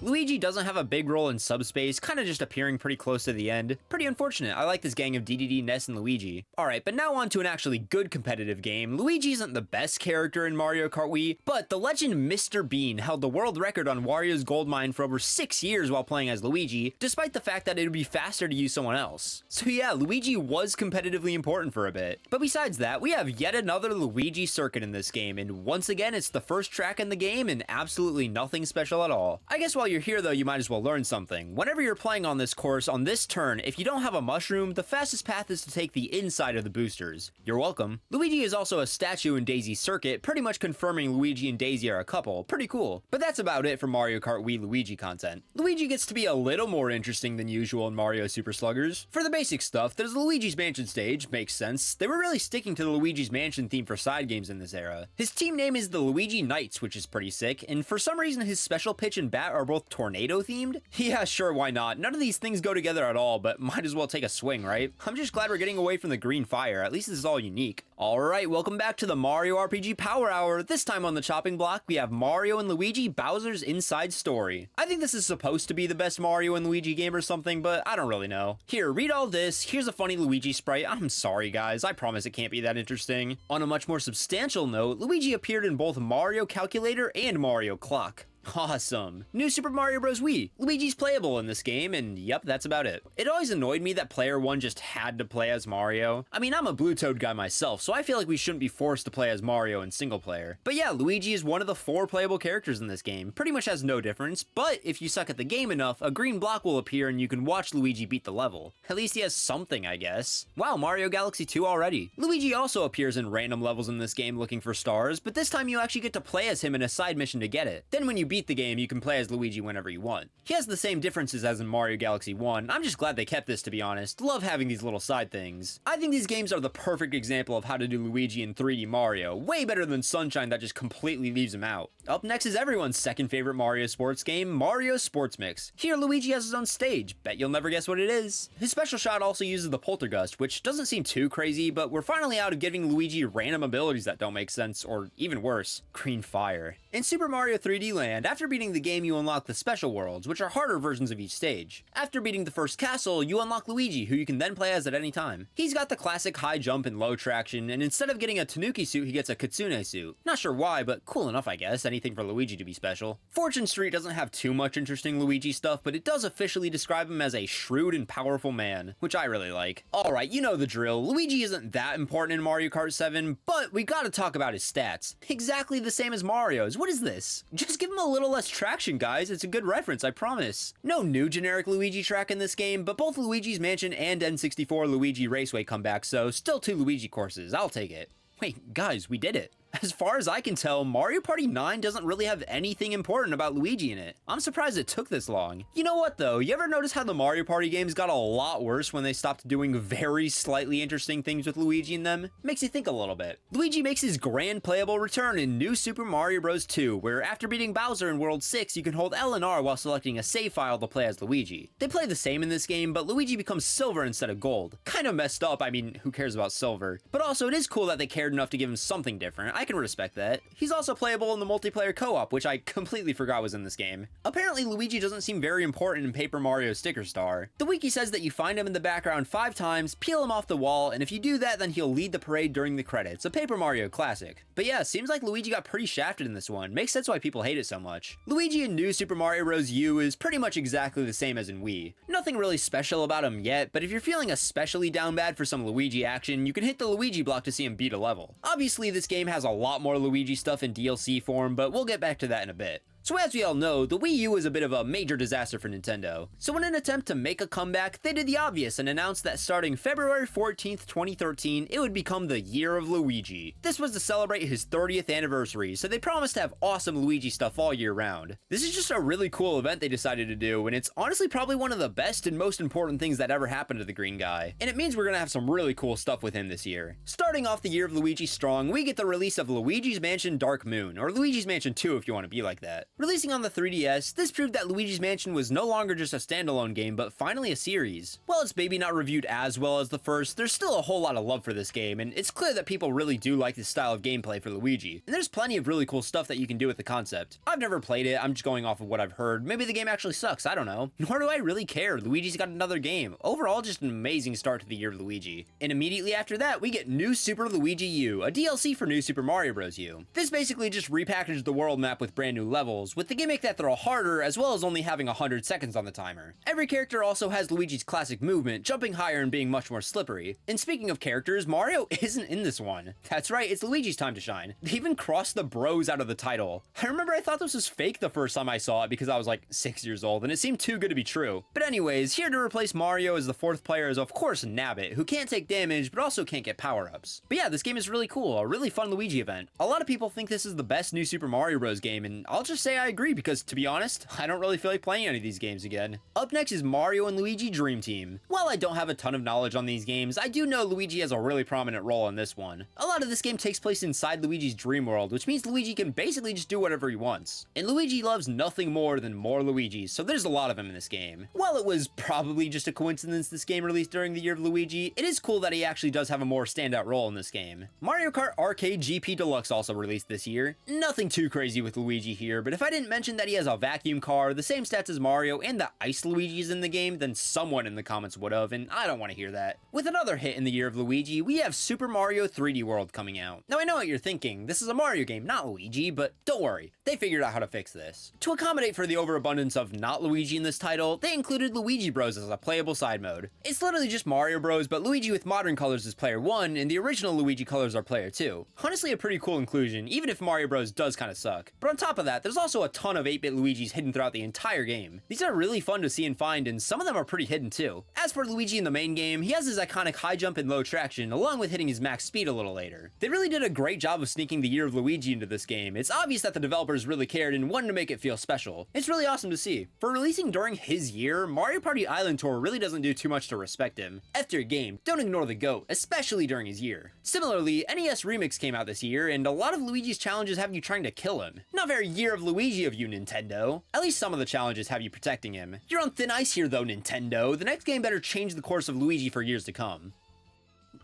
Luigi doesn't have a big role in subspace, kinda just appearing pretty close to the end. Pretty unfortunate, I like this gang of DDD, Ness, and Luigi. Alright, but now on to an actually good competitive game. Luigi isn't the best character in Mario Kart Wii, but the legend Mr. Bean held the world record on Wario's Gold Mine for over 6 years while playing as Luigi, despite the fact that it would be faster to use someone else. So yeah, Luigi was competitively important for a bit. But besides that, we have yet another Luigi circuit in this game, and once again, it's the first track in the game and absolutely nothing special at all. I guess while you're you're here though, you might as well learn something. Whenever you're playing on this course, on this turn, if you don't have a mushroom, the fastest path is to take the inside of the boosters. You're welcome. Luigi is also a statue in Daisy's circuit, pretty much confirming Luigi and Daisy are a couple. Pretty cool. But that's about it for Mario Kart Wii Luigi content. Luigi gets to be a little more interesting than usual in Mario Super Sluggers. For the basic stuff, there's the Luigi's Mansion stage, makes sense. They were really sticking to the Luigi's Mansion theme for side games in this era. His team name is the Luigi Knights, which is pretty sick, and for some reason his special pitch and bat are both tornado themed? Yeah, sure, why not? None of these things go together at all, but might as well take a swing, right? I'm just glad we're getting away from the green fire, at least this is all unique. Alright, welcome back to the Mario RPG Power Hour. This time on the chopping block, we have Mario and Luigi Bowser's Inside Story. I think this is supposed to be the best Mario and Luigi game or something, but I don't really know. Here, read all this. Here's a funny Luigi sprite. I'm sorry guys, I promise it can't be that interesting. On a much more substantial note, Luigi appeared in both Mario Calculator and Mario Clock. Awesome. New Super Mario Bros. Wii. Luigi's playable in this game, and yep, that's about it. It always annoyed me that player 1 just had to play as Mario. I mean, I'm a Blue Toad guy myself, so I feel like we shouldn't be forced to play as Mario in single player. But yeah, Luigi is one of the 4 playable characters in this game. Pretty much has no difference, but if you suck at the game enough, a green block will appear and you can watch Luigi beat the level. At least he has something, I guess. Wow, Mario Galaxy 2 already. Luigi also appears in random levels in this game looking for stars, but this time you actually get to play as him in a side mission to get it. Then when you beat the game, you can play as Luigi whenever you want. He has the same differences as in Mario Galaxy 1. I'm just glad they kept this, to be honest. Love having these little side things. I think these games are the perfect example of how to do Luigi in 3D Mario. Way better than Sunshine that just completely leaves him out. Up next is everyone's second favorite Mario sports game, Mario Sports Mix. Here Luigi has his own stage. Bet you'll never guess what it is. His special shot also uses the Poltergust, which doesn't seem too crazy, but we're finally out of giving Luigi random abilities that don't make sense, or even worse, green fire. In Super Mario 3D Land, after beating the game you unlock the special worlds, which are harder versions of each stage. After beating the first castle, you unlock Luigi, who you can then play as at any time. He's got the classic high jump and low traction, and instead of getting a Tanuki suit, he gets a Kitsune suit. Not sure why, but cool enough I guess, anything for Luigi to be special. Fortune Street doesn't have too much interesting Luigi stuff, but it does officially describe him as a shrewd and powerful man, which I really like. Alright, you know the drill, Luigi isn't that important in Mario Kart 7, but we gotta talk about his stats. Exactly the same as Mario's. What is this? Just give him a little less traction, guys. It's a good reference, I promise. No new generic Luigi track in this game, but both Luigi's Mansion and N64 Luigi Raceway come back, so still 2 Luigi courses. I'll take it. Wait, guys, we did it. As far as I can tell, Mario Party 9 doesn't really have anything important about Luigi in it. I'm surprised it took this long. You know what though, you ever notice how the Mario Party games got a lot worse when they stopped doing very slightly interesting things with Luigi in them? Makes you think a little bit. Luigi makes his grand playable return in New Super Mario Bros. 2, where after beating Bowser in World 6, you can hold L and R while selecting a save file to play as Luigi. They play the same in this game, but Luigi becomes silver instead of gold. Kinda messed up, I mean, who cares about silver? But also, it is cool that they cared enough to give him something different. I can respect that. He's also playable in the multiplayer co-op, which I completely forgot was in this game. Apparently, Luigi doesn't seem very important in Paper Mario Sticker Star. The wiki says that you find him in the background 5 times, peel him off the wall, and if you do that, then he'll lead the parade during the credits. A Paper Mario classic. But yeah, seems like Luigi got pretty shafted in this one. Makes sense why people hate it so much. Luigi in New Super Mario Bros. U is pretty much exactly the same as in Wii. Nothing really special about him yet, but if you're feeling especially down bad for some Luigi action, you can hit the Luigi block to see him beat a level. Obviously, this game has a lot more Luigi stuff in DLC form, but we'll get back to that in a bit. So as we all know, the Wii U is a bit of a major disaster for Nintendo. So in an attempt to make a comeback, they did the obvious and announced that starting February 14th, 2013, it would become the Year of Luigi. This was to celebrate his 30th anniversary, so they promised to have awesome Luigi stuff all year round. This is just a really cool event they decided to do, and it's honestly probably one of the best and most important things that ever happened to the green guy. And it means we're gonna have some really cool stuff with him this year. Starting off the Year of Luigi strong, we get the release of Luigi's Mansion Dark Moon, or Luigi's Mansion 2 if you want to be like that. Releasing on the 3DS, this proved that Luigi's Mansion was no longer just a standalone game, but finally a series. While it's maybe not reviewed as well as the first, there's still a whole lot of love for this game, and it's clear that people really do like this style of gameplay for Luigi. And there's plenty of really cool stuff that you can do with the concept. I've never played it, I'm just going off of what I've heard. Maybe the game actually sucks, I don't know. Nor do I really care, Luigi's got another game. Overall, just an amazing start to the Year of Luigi. And immediately after that, we get New Super Luigi U, a DLC for New Super Mario Bros. U. This basically just repackaged the world map with brand new levels, levels, with the gimmick that they're all harder as well as only having 100 seconds on the timer. Every character also has Luigi's classic movement, jumping higher and being much more slippery. And speaking of characters, Mario isn't in this one. That's right, it's Luigi's time to shine. They even crossed the bros out of the title. I remember I thought this was fake the first time I saw it because I was like 6 years old and it seemed too good to be true. But anyways, here to replace Mario as the 4th player is of course Nabbit, who can't take damage but also can't get power-ups. But yeah, this game is really cool, a really fun Luigi event. A lot of people think this is the best new Super Mario Bros. Game, and I'll just say I agree because, to be honest, I don't really feel like playing any of these games again. Up next is Mario and Luigi Dream Team. While I don't have a ton of knowledge on these games, I do know Luigi has a really prominent role in this one. A lot of this game takes place inside Luigi's dream world, which means Luigi can basically just do whatever he wants. And Luigi loves nothing more than more Luigis, so there's a lot of him in this game. While it was probably just a coincidence this game released during the year of Luigi, it is cool that he actually does have a more standout role in this game. Mario Kart Arcade GP Deluxe also released this year. Nothing too crazy with Luigi here, but if I didn't mention that he has a vacuum car, the same stats as Mario, and the Ice Luigi's in the game, then someone in the comments would have, and I don't want to hear that. With another hit in the year of Luigi, we have Super Mario 3D World coming out. Now I know what you're thinking, this is a Mario game, not Luigi, but don't worry, they figured out how to fix this. To accommodate for the overabundance of not Luigi in this title, they included Luigi Bros as a playable side mode. It's literally just Mario Bros, but Luigi with modern colors is player 1, and the original Luigi colors are player 2. Honestly a pretty cool inclusion, even if Mario Bros does kinda suck. But on top of that, there's also a ton of 8-bit Luigis hidden throughout the entire game. These are really fun to see and find, and some of them are pretty hidden too. As for Luigi in the main game, he has his iconic high jump and low traction, along with hitting his max speed a little later. They really did a great job of sneaking the year of Luigi into this game. It's obvious that the developers really cared and wanted to make it feel special. It's really awesome to see. For releasing during his year, Mario Party Island Tour really doesn't do too much to respect him. After a game, don't ignore the GOAT, especially during his year. Similarly, NES Remix came out this year, and a lot of Luigi's challenges have you trying to kill him. Not very year of Luigi of you, Nintendo. At least some of the challenges have you protecting him. You're on thin ice here though, Nintendo. The next game better change the course of Luigi for years to come.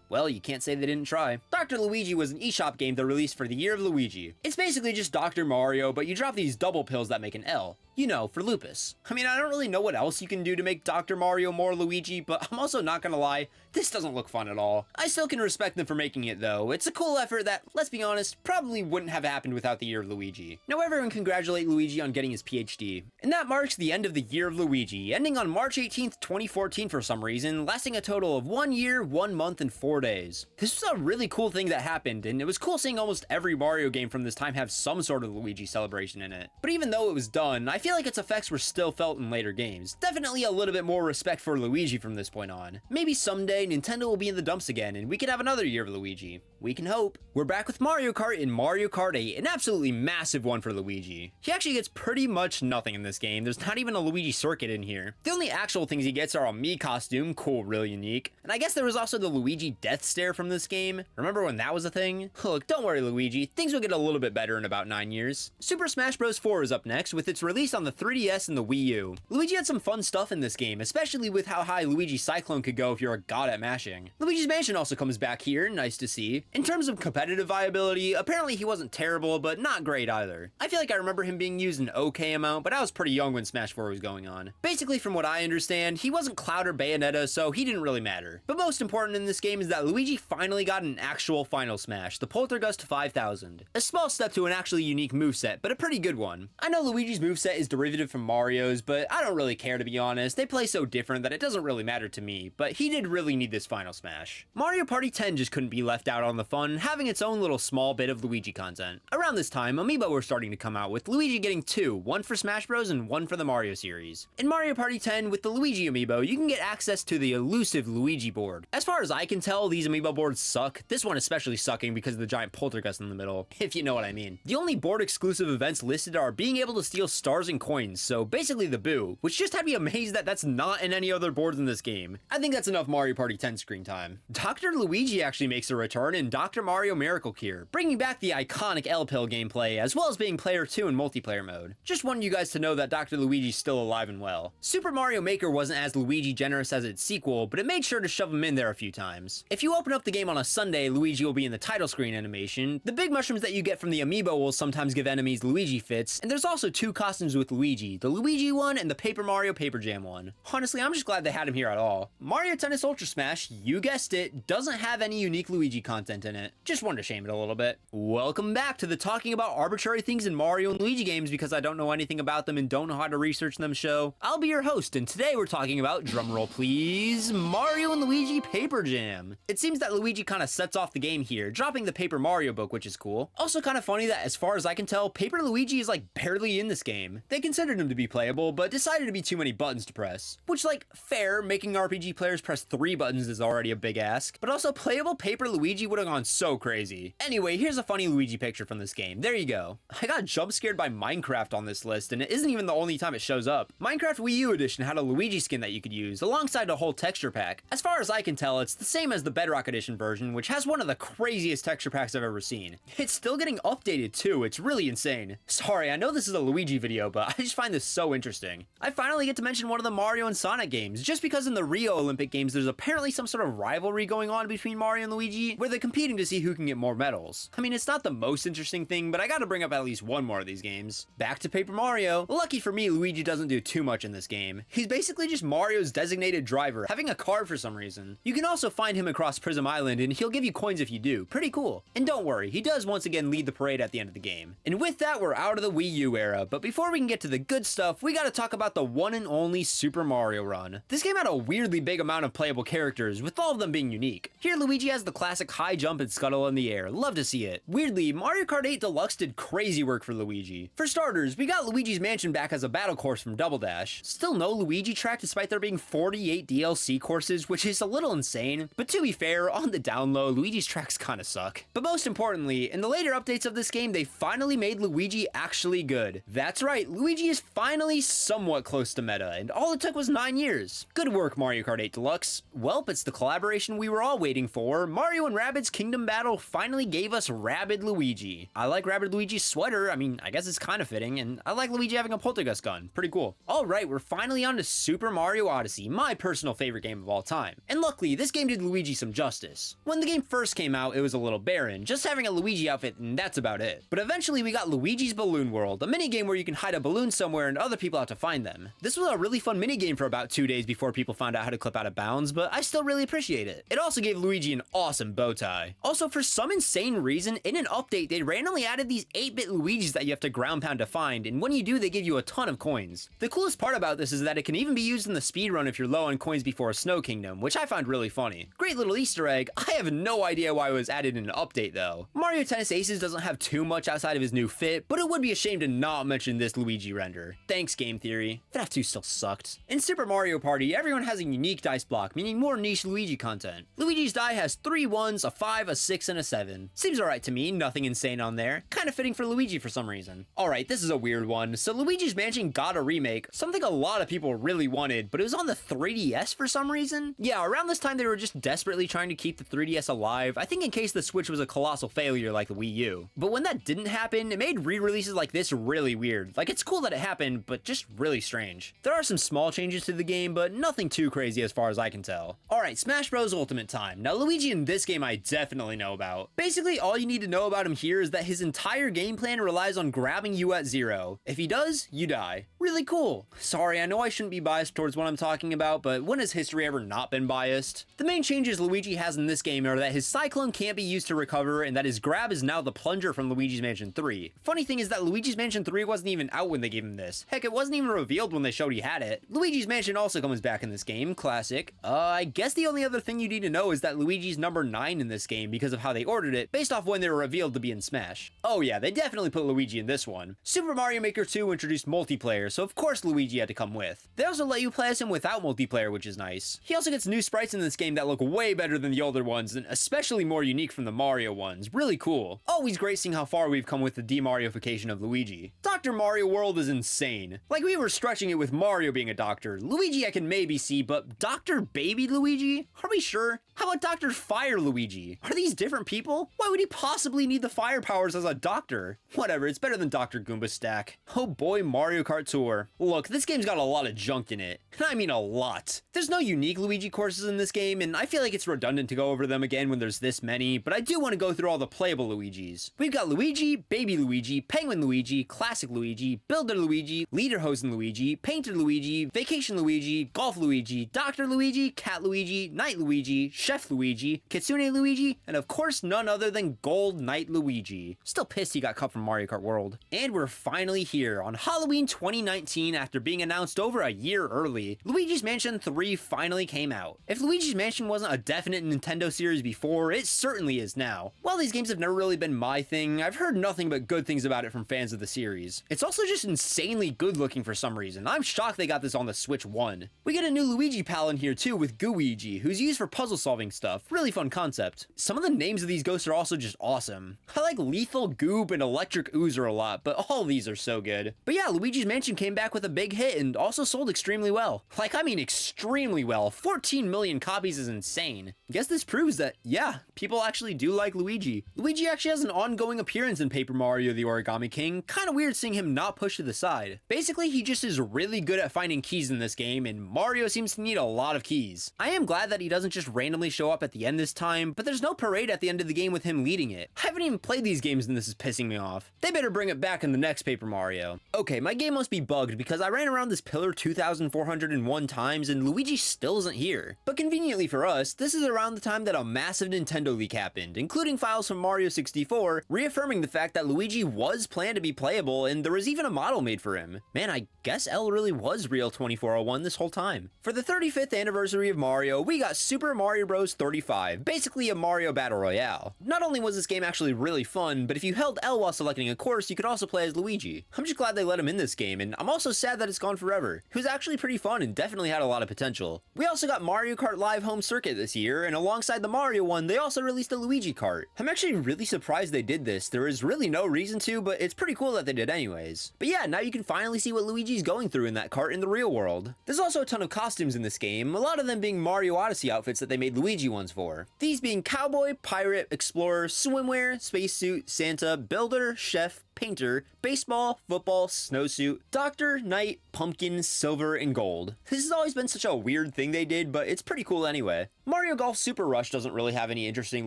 Well, you can't say they didn't try. Dr. Luigi was an eShop game that released for the year of Luigi. It's basically just Dr. Mario, but you drop these double pills that make an L. You know, for lupus. I mean, I don't really know what else you can do to make Dr. Mario more Luigi, but I'm also not gonna lie, this doesn't look fun at all. I still can respect them for making it though. It's a cool effort that, let's be honest, probably wouldn't have happened without the year of Luigi. Now everyone congratulate Luigi on getting his PhD. And that marks the end of the year of Luigi, ending on March 18th, 2014 for some reason, lasting a total of 1 year, 1 month, and 4 days. This was a really cool thing that happened, and it was cool seeing almost every Mario game from this time have some sort of Luigi celebration in it. But even though it was done, I feel like its effects were still felt in later games. Definitely a little bit more respect for Luigi from this point on. Maybe someday Nintendo will be in the dumps again and we could have another year of Luigi. We can hope. We're back with Mario Kart in Mario Kart 8, an absolutely massive one for Luigi. He actually gets pretty much nothing in this game. There's not even a Luigi circuit in here. The only actual things he gets are a Mii costume, cool, really unique. And I guess there was also the Luigi death stare from this game. Remember when that was a thing? Look, don't worry Luigi, things will get a little bit better in about 9 years. Super Smash Bros. 4 is up next with its release on the 3DS and the Wii U. Luigi had some fun stuff in this game, especially with how high Luigi Cyclone could go if you're a god at mashing. Luigi's Mansion also comes back here, nice to see. In terms of competitive viability, apparently he wasn't terrible, but not great either. I feel like I remember him being used an okay amount, but I was pretty young when Smash 4 was going on. Basically, from what I understand, he wasn't Cloud or Bayonetta, so he didn't really matter. But most important in this game is that Luigi finally got an actual Final Smash, the Poltergust 5000. A small step to an actually unique moveset, but a pretty good one. I know Luigi's moveset is derivative from Mario's, but I don't really care to be honest. They play so different that it doesn't really matter to me, but he did really need this Final Smash. Mario Party 10 just couldn't be left out on the fun, having its own little small bit of Luigi content. Around this time, Amiibo were starting to come out, with Luigi getting 2, one for Smash Bros and one for the Mario series. In Mario Party 10, with the Luigi Amiibo, you can get access to the elusive Luigi board. As far as I can tell, these Amiibo boards suck, this one especially sucking because of the giant poltergust in the middle, if you know what I mean. The only board exclusive events listed are being able to steal stars and coins, so basically the Boo, which just had me amazed that that's not in any other boards in this game. I think that's enough Mario Party 10 screen time. Dr. Luigi actually makes a return in Dr. Mario Miracle Cure, bringing back the iconic L-Pill gameplay, as well as being player 2 in multiplayer mode. Just wanted you guys to know that Dr. Luigi's still alive and well. Super Mario Maker wasn't as Luigi generous as its sequel, but it made sure to shove him in there a few times. If you open up the game on a Sunday, Luigi will be in the title screen animation. The big mushrooms that you get from the amiibo will sometimes give enemies Luigi fits, and there's also 2 costumes with Luigi, the Luigi one and the Paper Mario Paper Jam one. Honestly, I'm just glad they had him here at all. Mario Tennis Ultra Smash, you guessed it, doesn't have any unique Luigi content in it. Just wanted to shame it a little bit. Welcome back to the talking about arbitrary things in Mario and Luigi games because I don't know anything about them and don't know how to research them show. I'll be your host, and today we're talking about, drumroll please, Mario and Luigi Paper Jam. It seems that Luigi kind of sets off the game here, dropping the Paper Mario book, which is cool. Also kind of funny that as far as I can tell, Paper Luigi is like barely in this game. They considered him to be playable, but decided to be too many buttons to press. Which, like, fair, making RPG players press 3 buttons is already a big ask, but also playable Paper Luigi would have gone so crazy. Anyway, here's a funny Luigi picture from this game. There you go. I got jump scared by Minecraft on this list, and it isn't even the only time it shows up. Minecraft Wii U Edition had a Luigi skin that you could use, alongside a whole texture pack. As far as I can tell, it's the same as the Bedrock Edition version, which has one of the craziest texture packs I've ever seen. It's still getting updated too, it's really insane. Sorry, I know this is a Luigi video, but I just find this so interesting. I finally get to mention one of the Mario and Sonic games, just because in the Rio Olympic Games there's apparently some sort of rivalry going on between Mario and Luigi, where they're competing to see who can get more medals. I mean, it's not the most interesting thing, but I gotta bring up at least one more of these games. Back to Paper Mario. Lucky for me, Luigi doesn't do too much in this game. He's basically just Mario's designated driver, having a car for some reason. You can also find him across Prism Island, and he'll give you coins if you do. Pretty cool. And don't worry, he does once again lead the parade at the end of the game. And with that, we're out of the Wii U era, but before we can get to the good stuff, we gotta talk about the one and only Super Mario Run. This game had a weirdly big amount of playable characters, with all of them being unique. Here, Luigi has the classic high jump and scuttle in the air. Love to see it. Weirdly, Mario Kart 8 Deluxe did crazy work for Luigi. For starters, we got Luigi's Mansion back as a battle course from Double Dash. Still no Luigi track despite there being 48 DLC courses, which is a little insane. But to be fair, on the down low, Luigi's tracks kinda suck. But most importantly, in the later updates of this game, they finally made Luigi actually good. That's right, Luigi is finally somewhat close to meta, and all it took was 9 years. Good work, Mario Kart 8 Deluxe. Welp, it's the collaboration we were all waiting for. Mario and Rabbids Kingdom Battle finally gave us Rabbid Luigi. I like Rabbid Luigi's sweater, I mean, I guess it's kind of fitting, and I like Luigi having a poltergeist gun. Pretty cool. Alright, we're finally on to Super Mario Odyssey, my personal favorite game of all time. And luckily, this game did Luigi some justice. When the game first came out, it was a little barren, just having a Luigi outfit and that's about it. But eventually we got Luigi's Balloon World, a minigame where you can hide a balloon somewhere and other people have to find them. This was a really fun minigame for about 2 days before people found out how to clip out of bounds, but I still really appreciate it. It also gave Luigi an awesome bow tie. Also, for some insane reason, in an update, they randomly added these 8-bit Luigis that you have to ground pound to find, and when you do, they give you a ton of coins. The coolest part about this is that it can even be used in the speedrun if you're low on coins before a Snow Kingdom, which I find really funny. Great little Easter egg. I have no idea why it was added in an update though. Mario Tennis Aces doesn't have too much outside of his new fit, but it would be a shame to not mention this Luigi render. Thanks, Game Theory. FNAF2 still sucked. In Super Mario Party, everyone has a unique dice block, meaning more niche Luigi content. Luigi's die has 3 1s, a 5, a 6, and a 7. Seems alright to me, nothing insane on there. Kinda fitting for Luigi for some reason. Alright, this is a weird one. So Luigi's Mansion got a remake, something a lot of people really wanted, but it was on the 3DS for some reason? Yeah, around this time they were just desperately trying to keep the 3DS alive, I think in case the Switch was a colossal failure like the Wii U. But when that didn't happen, it made re-releases like this really weird. Like, it's cool that it happened, but just really strange. There are some small changes to the game, but nothing too crazy as far as I can tell. Alright, Smash Bros. Ultimate time. Now Luigi in this game I definitely know about. Basically, all you need to know about him here is that his entire game plan relies on grabbing you at 0. If he does, you die. Really cool. Sorry, I know I shouldn't be biased towards what I'm talking about, but when has history ever not been biased? The main changes Luigi has in this game are that his Cyclone can't be used to recover, and that his grab is now the plunger from Luigi's Mansion 3. Funny thing is that Luigi's Mansion 3 wasn't even out when they gave him this. Heck, it wasn't even revealed when they showed he had it. Luigi's Mansion also comes back in this game, classic. I guess the only other thing you need to know is that Luigi's number 9 in this game because of how they ordered it, based off when they were revealed to be in Smash. Oh yeah, they definitely put Luigi in this one. Super Mario Maker 2 introduced multiplayer, so of course Luigi had to come with. They also let you play as him without multiplayer, which is nice. He also gets new sprites in this game that look way better than the older ones, and especially more unique from the Mario ones. Really cool. Always great seeing how far we've come with the de-Marioification of Luigi. Dr. Mario World is insane. Like, we were stretching it with Mario being a doctor. Luigi I can maybe see, but Dr. Baby Luigi? Are we sure? How about Dr. Fire Luigi? Are these different people? Why would he possibly need the fire powers as a doctor? Whatever, it's better than Dr. Goomba Stack. Oh boy, Mario Kart Tour. Look, this game's got a lot of junk in it. And I mean a lot. There's no unique Luigi courses in this game, and I feel like it's redundant to go over them again when there's this many, but I do want to go through all the playable Luigis. We've got Luigi, Baby Luigi, Penguin Luigi, Classic Luigi, Builder Luigi, Lederhosen Luigi, Painter Luigi, Vacation Luigi, Golf Luigi, Dr. Luigi, Cat Luigi, Knight Luigi, Chef Luigi, Kitsune Luigi, and of course none other than Gold Knight Luigi. Still pissed he got cut from Mario Kart World. And we're finally here on Halloween 2019 after being announced over a year early. Luigi's Mansion 3 finally came out. If Luigi's Mansion wasn't a definite Nintendo series before, it certainly is now. While these games have never really been my thing, I've heard nothing but good things about it from fans of the series. It's also just insanely good looking for some reason. I'm shocked they got this on the Switch 1. We get a new Luigi pal in here too with Gooigi, who's used for puzzle solving stuff. Really fun concept. Some of the names of these ghosts are also just awesome. I like Lethal Goob and Electric Oozer a lot, but all these are so good. But yeah, Luigi's Mansion came back with a big hit and also sold extremely well. Like, I mean extremely well. 14 million copies is insane. Guess this proves that, yeah, people actually do like Luigi. Luigi actually has an ongoing appearance in Paper Mario the Origami King. Kinda weird seeing him not pushed to the side. Basically, he just is really good at finding keys in this game, and Mario seems to need a lot of keys. I am glad that he doesn't just randomly show up at the end this time, but there's no parade at the end of the game with him leading it. I haven't even played these games and this is pissing me off. They better bring it back in the next Paper Mario. Okay, my game must be bugged because I ran around this pillar 2,401 times and Luigi still isn't here. But conveniently for us, this is around the time that a massive Nintendo leak happened, including files from Mario 64, reaffirming the fact that Luigi was planned to be playable and there was even a model made for him. Man, I guess L really was real 2401 this whole time. For the 35th anniversary of Mario, we got Super Mario Bros. 35, basically a Mario Battle Royale. Not only was this game actually really fun, but if you held L while selecting a course, you could also play as Luigi. I'm just glad they let him in this game, and I'm also sad that it's gone forever. It was actually pretty fun and definitely had a lot of potential. We also got Mario Kart Live Home Circuit this year, and alongside the Mario one, they also released a Luigi Kart. I'm actually really surprised they did this. There is really no reason to, but it's pretty cool that they did anyways. But yeah, now you can finally see what Luigi's going through in that kart in the real world. There's also a ton of costumes in this game, a lot of them being Mario Odyssey outfits that they made Luigi ones for. These being Cowboy, Pirate, Explorer, Swimwear, Spacesuit, Santa, Builder, Chef, Painter, Baseball, Football, Snowsuit, Doctor, Knight, Pumpkin, Silver, and Gold. This has always been such a weird thing they did, but it's pretty cool anyway. Mario Golf Super Rush doesn't really have any interesting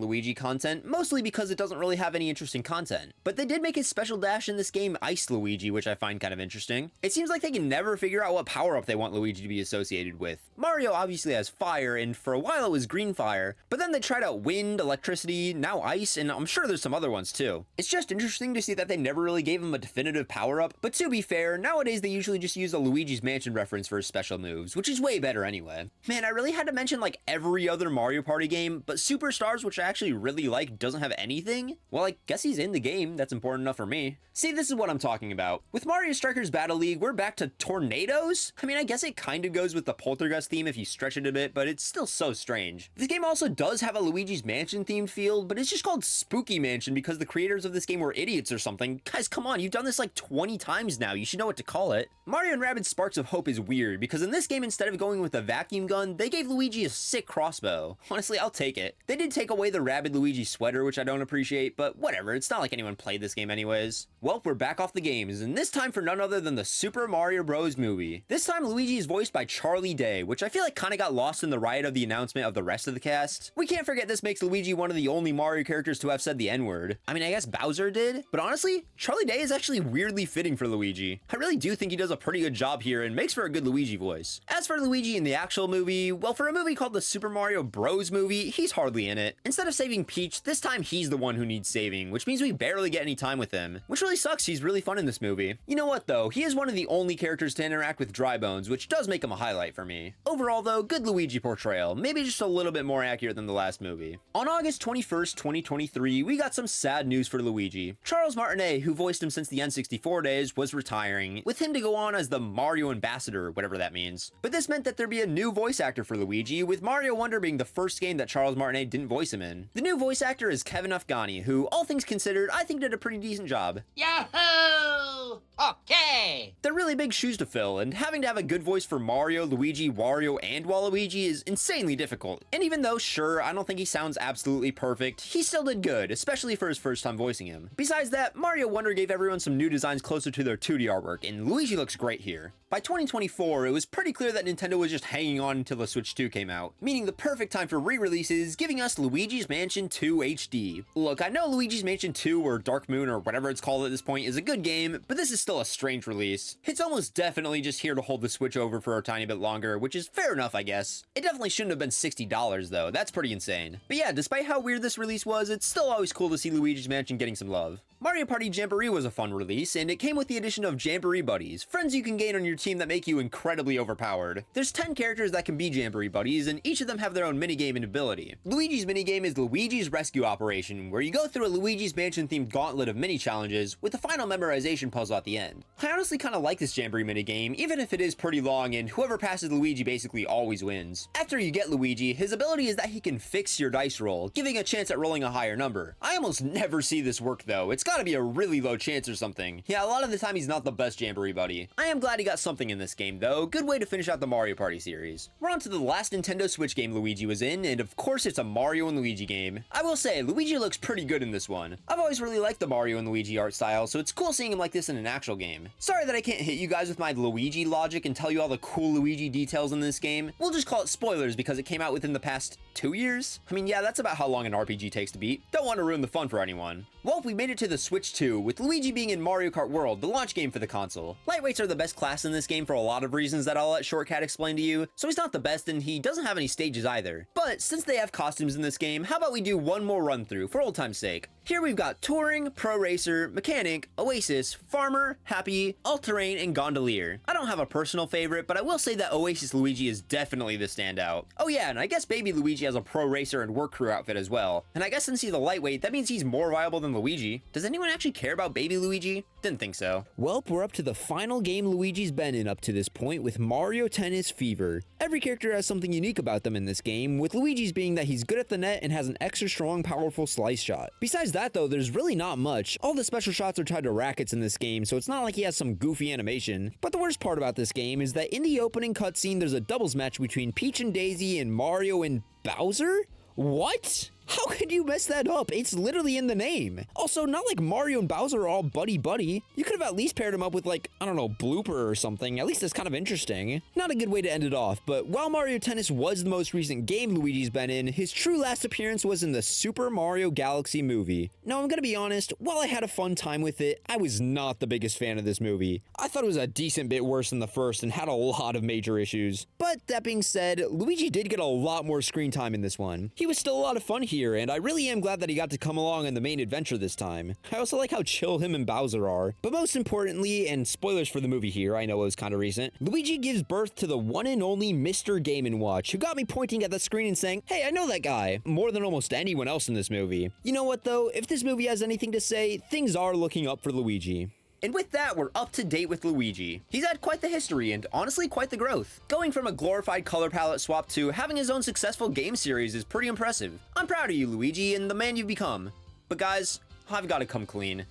Luigi content, mostly because it doesn't really have any interesting content. But they did make his special dash in this game Ice Luigi, which I find kind of interesting. It seems like they can never figure out what power-up they want Luigi to be associated with. Mario obviously has fire, and for a while it was green fire, but then they tried out wind, electricity, now ice, and I'm sure there's some other ones too. It's just interesting to see that they never really gave him a definitive power-up, but to be fair, nowadays they usually just use a Luigi's Mansion reference for his special moves, which is way better anyway. Man, I really had to mention like every other Mario Party game, but Superstars, which I actually really like, doesn't have anything? Well, I guess he's in the game, that's important enough for me. See, this is what I'm talking about. With Mario Strikers Battle League, we're back to tornadoes? I mean, I guess it kind of goes with the Poltergeist theme if you stretch it a bit, but it's still so strange. This game also does have a Luigi's Mansion themed field, but it's just called Spooky Mansion because the creators of this game were idiots or something. Guys, come on, you've done this like 20 times now, you should know what to call it. Mario and Rabbids Sparks of Hope is weird, because in this game, instead of going with a vacuum gun, they gave Luigi a sick crossbow. Honestly, I'll take it. They did take away the Rabbid Luigi sweater, which I don't appreciate, but whatever, it's not like anyone played this game anyways. Well, we're back off the games, and this time for none other than the Super Mario Bros. Movie. This time, Luigi is voiced by Charlie Day, which I feel like kinda got lost in the riot of the announcement of the rest of the cast. We can't forget this makes Luigi one of the only Mario characters to have said the N-word. I mean, I guess Bowser did, but honestly, Charlie Day is actually weirdly fitting for Luigi. I really do think he does a pretty good job here and makes for a good Luigi voice. As for Luigi in the actual movie, well, for a movie called the Super Mario Bros. Movie, he's hardly in it. Instead of saving Peach, this time he's the one who needs saving, which means we barely get any time with him, which really sucks. He's really fun in this movie. You know what though, he is one of the only characters to interact with Dry Bones, which does make him a highlight for me. Overall though, good Luigi portrayal, maybe just a little bit more accurate than the last movie. On August 21st, 2023, we got some sad news for Luigi. Charles Martinet, who voiced him since the N64 days, was retiring, with him to go on as the Mario Ambassador, whatever that means. But this meant that there'd be a new voice actor for Luigi, with Mario Wonder being the first game that Charles Martinet didn't voice him in. The new voice actor is Kevin Afghani, who, all things considered, I think did a pretty decent job. Yahoo! Okay! They're really big shoes to fill, and having to have a good voice for Mario, Luigi, Wario, and Waluigi is insanely difficult. And even though, sure, I don't think he sounds absolutely perfect, he still did good, especially for his first time voicing him. Besides that, Mario Wonder gave everyone some new designs closer to their 2D artwork, and Luigi looks great here. By 2024, it was pretty clear that Nintendo was just hanging on until the Switch 2 came out, meaning the perfect perfect time for re-releases, giving us Luigi's Mansion 2 HD. Look, I know Luigi's Mansion 2 or Dark Moon or whatever it's called at this point is a good game, but this is still a strange release. It's almost definitely just here to hold the Switch over for a tiny bit longer, which is fair enough, I guess. It definitely shouldn't have been $60 though, that's pretty insane. But yeah, despite how weird this release was, it's still always cool to see Luigi's Mansion getting some love. Mario Party Jamboree was a fun release, and it came with the addition of Jamboree Buddies, friends you can gain on your team that make you incredibly overpowered. There's 10 characters that can be Jamboree Buddies, and each of them have their own minigame and ability. Luigi's minigame is Luigi's Rescue Operation, where you go through a Luigi's Mansion themed gauntlet of mini challenges, with a final memorization puzzle at the end. I honestly kinda like this Jamboree minigame, even if it is pretty long and whoever passes Luigi basically always wins. After you get Luigi, his ability is that he can fix your dice roll, giving a chance at rolling a higher number. I almost never see this work though, it's gotta be a really low chance or something. Yeah, a lot of the time he's not the best Jamboree buddy. I am glad he got something in this game though, good way to finish out the Mario Party series. We're on to the last Nintendo Switch game Luigi was in, and of course it's a Mario and Luigi game. I will say, Luigi looks pretty good in this one. I've always really liked the Mario and Luigi art style, so it's cool seeing him like this in an actual game. Sorry that I can't hit you guys with my Luigi logic and tell you all the cool Luigi details in this game. We'll just call it spoilers because it came out within the past 2 years? I mean, yeah, that's about how long an RPG takes to beat. Don't want to ruin the fun for anyone. Well, we made it to the Switch 2, with Luigi being in Mario Kart World, the launch game for the console. Lightweights are the best class in this game for a lot of reasons that I'll let Shortcat explain to you, so he's not the best and he doesn't have any stages either. But since they have costumes in this game, how about we do one more run through for old time's sake. Here we've got Touring, Pro Racer, Mechanic, Oasis, Farmer, Happy, All-Terrain, and Gondolier. I don't have a personal favorite, but I will say that Oasis Luigi is definitely the standout. Oh yeah, and I guess Baby Luigi has a Pro Racer and Work Crew outfit as well. And I guess since he's a lightweight, that means he's more viable than Luigi. Does anyone actually care about Baby Luigi? Didn't think so. Welp, we're up to the final game Luigi's been in up to this point with Mario Tennis Fever. Every character has something unique about them in this game, with Luigi's being that he's good at the net and has an extra strong, powerful slice shot. Besides that though, there's really not much. All the special shots are tied to rackets in this game, so it's not like he has some goofy animation. But the worst part about this game is that in the opening cutscene, there's a doubles match between Peach and Daisy and Mario and Bowser? What? How could you mess that up? It's literally in the name. Also, not like Mario and Bowser are all buddy-buddy. You could have at least paired them up with like, I don't know, Blooper or something. At least that's kind of interesting. Not a good way to end it off, but while Mario Tennis was the most recent game Luigi's been in, his true last appearance was in the Super Mario Galaxy movie. Now, I'm gonna be honest, while I had a fun time with it, I was not the biggest fan of this movie. I thought it was a decent bit worse than the first and had a lot of major issues. But that being said, Luigi did get a lot more screen time in this one. He was still a lot of fun here, and I really am glad that he got to come along in the main adventure this time. I also like how chill him and Bowser are. But most importantly, and spoilers for the movie here, I know it was kind of recent, Luigi gives birth to the one and only Mr. Game & Watch, who got me pointing at the screen and saying, hey, I know that guy, more than almost anyone else in this movie. You know what though, if this movie has anything to say, things are looking up for Luigi. And with that, we're up to date with Luigi. He's had quite the history and honestly quite the growth. Going from a glorified color palette swap to having his own successful game series is pretty impressive. I'm proud of you, Luigi, and the man you've become. But guys, I've got to come clean.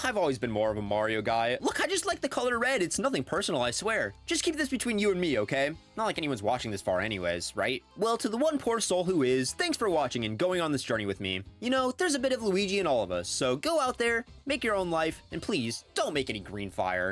I've always been more of a Mario guy. Look, I just like the color red. It's nothing personal, I swear. Just keep this between you and me, okay? Not like anyone's watching this far anyways, right? Well, to the one poor soul who is, thanks for watching and going on this journey with me. You know, there's a bit of Luigi in all of us, so go out there, make your own life, and please, don't make any green fire.